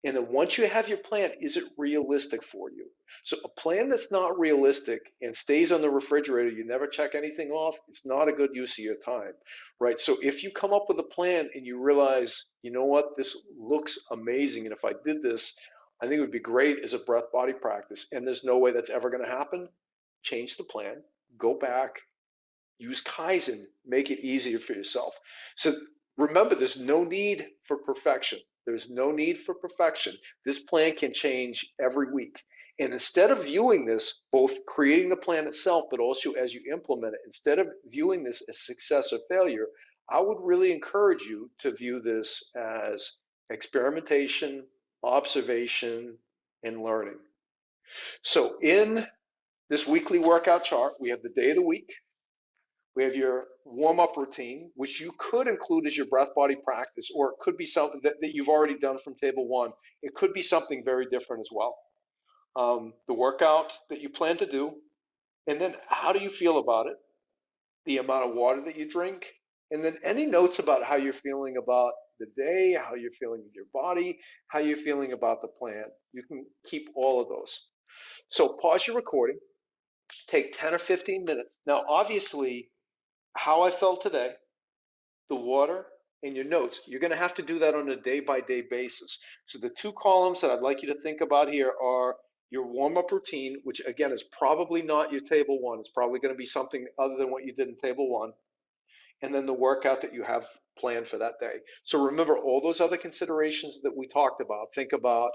And then once you have your plan, is it realistic for you? So a plan that's not realistic and stays on the refrigerator, you never check anything off, it's not a good use of your time, right? So if you come up with a plan and you realize, you know what, this looks amazing, and if I did this, I think it would be great as a breath body practice, and there's no way that's ever going to happen, change the plan, go back, use Kaizen, make it easier for yourself. So remember, there's no need for perfection. There's no need for perfection. This plan can change every week. And instead of viewing this, both creating the plan itself, but also as you implement it, instead of viewing this as success or failure, I would really encourage you to view this as experimentation, observation, and learning. So in this weekly workout chart, we have the day of the week, we have your warm up routine, which you could include as your breath body practice, or it could be something that you've already done from table 1. It could be something very different as well. The workout that you plan to do, and then how do you feel about it? The amount of water that you drink, and then any notes about how you're feeling about the day, how you're feeling with your body, how you're feeling about the plan. You can keep all of those. So pause your recording, take 10 or 15 minutes. Now, obviously, how I felt today, the water, and your notes, you're going to have to do that on a day by day basis. So the 2 columns that I'd like you to think about here are your warm up routine, which again is probably not your table 1. It's probably going to be something other than what you did in table 1. And then the workout that you have planned for that day. So remember all those other considerations that we talked about. Think about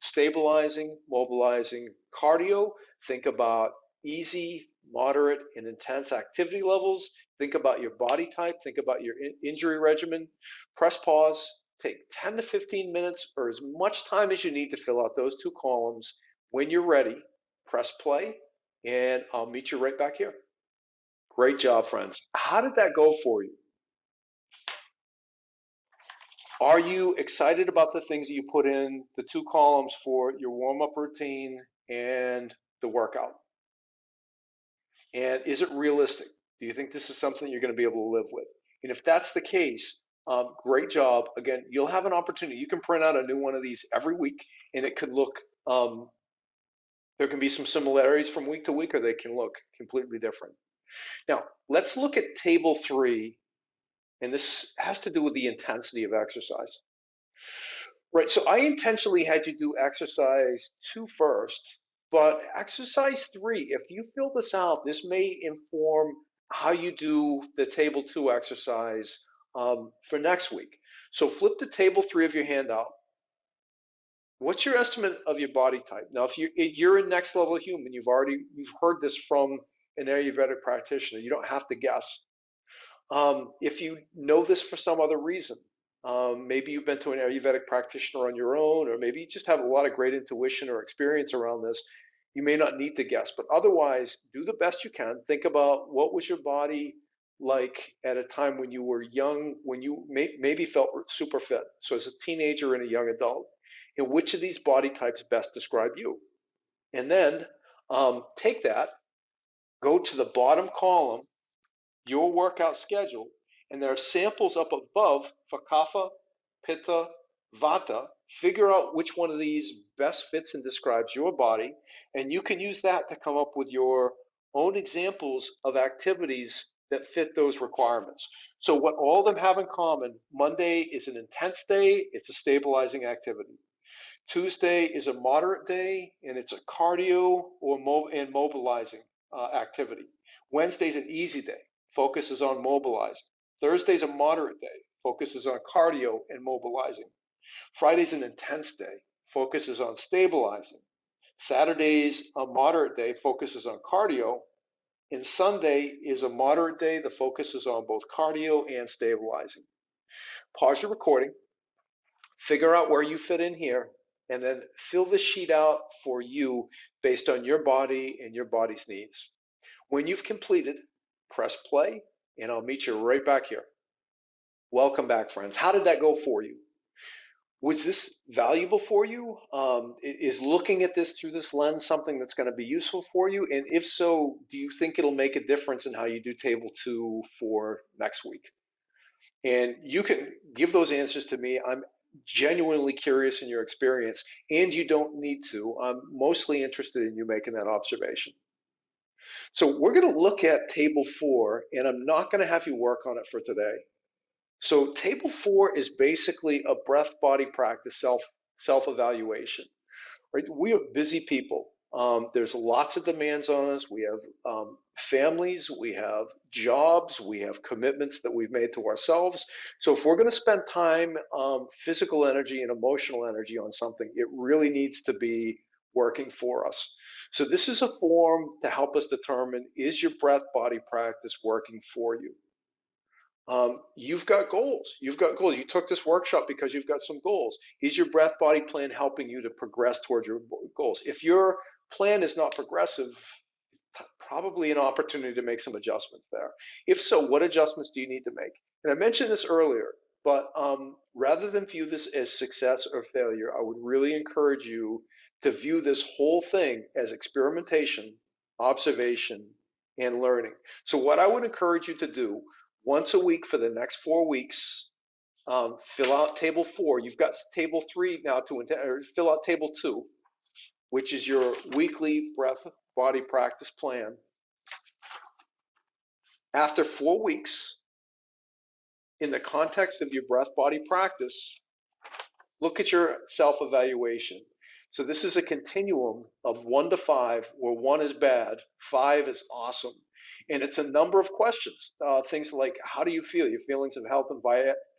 stabilizing, mobilizing cardio. Think about easy, moderate, and intense activity levels. Think about your body type. Think about your injury regimen. Press pause. Take 10 to 15 minutes or as much time as you need to fill out those 2 columns. When you're ready, press play, and I'll meet you right back here. Great job, friends. How did that go for you? Are you excited about the things that you put in the 2 columns for your warm up routine and the workout? And is it realistic? Do you think this is something you're going to be able to live with? And if that's the case, great job. Again, you'll have an opportunity. You can print out a new one of these every week, and it could look, there can be some similarities from week to week, or they can look completely different. Now, let's look at table 3, and this has to do with the intensity of exercise. Right, so I intentionally had you do exercise 2 first, but exercise 3, if you fill this out, this may inform how you do the table 2 exercise for next week. So flip to table 3 of your handout. What's your estimate of your body type? Now, if you're a next level human, you've heard this from an Ayurvedic practitioner. You don't have to guess. If you know this for some other reason, maybe you've been to an Ayurvedic practitioner on your own, or maybe you just have a lot of great intuition or experience around this, you may not need to guess. But otherwise, do the best you can. Think about what was your body like at a time when you were young, when you maybe felt super fit. So as a teenager and a young adult, and which of these body types best describe you? And then take that, go to the bottom column, your workout schedule, and there are samples up above for kapha, Pitta, Vata. Figure out which one of these best fits and describes your body, and you can use that to come up with your own examples of activities that fit those requirements. So, what all of them have in common, Monday is an intense day, it's a stabilizing activity. Tuesday is a moderate day, and it's a cardio and mobilizing activity. Wednesday's an easy day, focuses on mobilizing. Thursday's a moderate day, focuses on cardio and mobilizing. Friday's an intense day, focuses on stabilizing. Saturday's a moderate day, focuses on cardio. And Sunday is a moderate day, the focus is on both cardio and stabilizing. Pause your recording, figure out where you fit in here, and then fill the sheet out for you based on your body and your body's needs. When you've completed, press play, and I'll meet you right back here. Welcome back, friends. How did that go for you? Was this valuable for you? Is looking at this through this lens something that's going to be useful for you? And if so, do you think it'll make a difference in how you do table 2 for next week? And you can give those answers to me. I'm genuinely curious in your experience, and you don't need to. I'm mostly interested in you making that observation. So we're going to look at table 4, and I'm not going to have you work on it for today. So table 4 is basically a breath body practice self evaluation. Right? We are busy people. There's lots of demands on us. We have families, we have jobs, we have commitments that we've made to ourselves. So if we're going to spend time, physical energy and emotional energy on something, it really needs to be working for us. So this is a form to help us determine, is your breath body practice working for you? You've got goals. You've got goals. You took this workshop because you've got some goals. Is your breath body plan helping you to progress towards your goals? If your plan is not progressive, probably an opportunity to make some adjustments there. If so, what adjustments do you need to make? And I mentioned this earlier, but rather than view this as success or failure, I would really encourage you to view this whole thing as experimentation, observation, and learning. So, what I would encourage you to do once a week for the next 4 weeks, fill out table 4. You've got table 3 now or fill out table 2, which is your weekly breath body practice plan. After 4 weeks, in the context of your breath body practice, look at your self evaluation. So, this is a continuum of 1 to 5, where 1 is bad, 5 is awesome. And it's a number of questions, things like how do you feel, your feelings of health and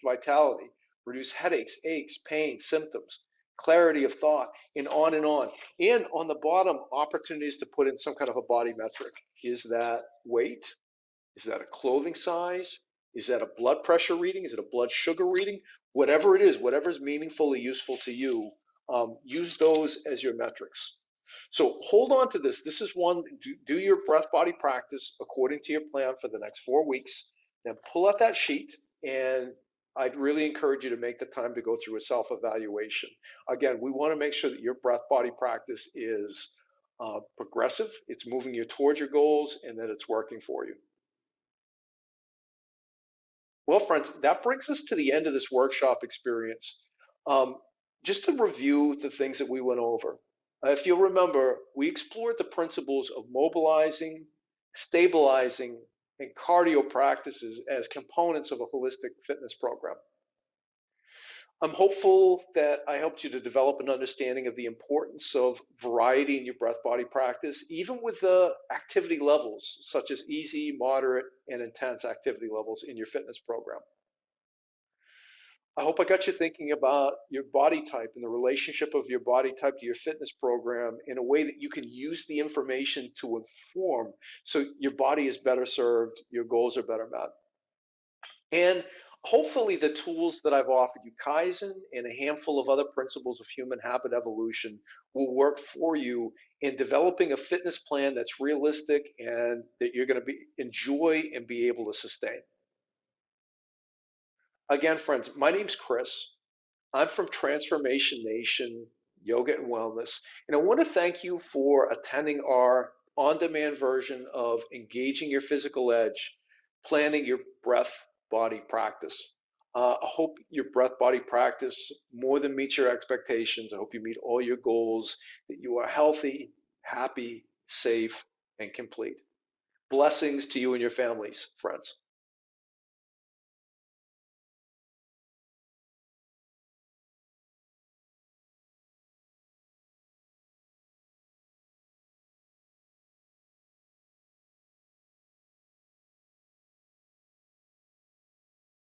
vitality, reduce headaches, aches, pain, symptoms, clarity of thought, and on and on. And on the bottom, opportunities to put in some kind of a body metric. Is that weight? Is that a clothing size? Is that a blood pressure reading? Is it a blood sugar reading? Whatever it is, whatever is meaningfully useful to you, use those as your metrics. So hold on to this. This is one, do your breath body practice according to your plan for the next 4 weeks. Then pull out that sheet, and I'd really encourage you to make the time to go through a self evaluation. Again, we want to make sure that your breath body practice is progressive, it's moving you towards your goals, and that it's working for you. Well, friends, that brings us to the end of this workshop experience. Um, just to review the things that we went over. If you'll remember, we explored the principles of mobilizing, stabilizing, and cardio practices as components of a holistic fitness program. I'm hopeful that I helped you to develop an understanding of the importance of variety in your breath body practice, even with the activity levels, such as easy, moderate, and intense activity levels in your fitness program. I hope I got you thinking about your body type and the relationship of your body type to your fitness program in a way that you can use the information to inform so your body is better served, your goals are better met. And hopefully, the tools that I've offered you, Kaizen and a handful of other principles of human habit evolution, will work for you in developing a fitness plan that's realistic and that you're going to enjoy and be able to sustain. Again, friends, my name's Chris. I'm from Transformation Nation Yoga and Wellness, and I want to thank you for attending our on demand version of Engaging Your Physical Edge, Planning Your Breath Body Practice. I hope your breath body practice more than meets your expectations. I hope you meet all your goals, that you are healthy, happy, safe, and complete. Blessings to you and your families, friends.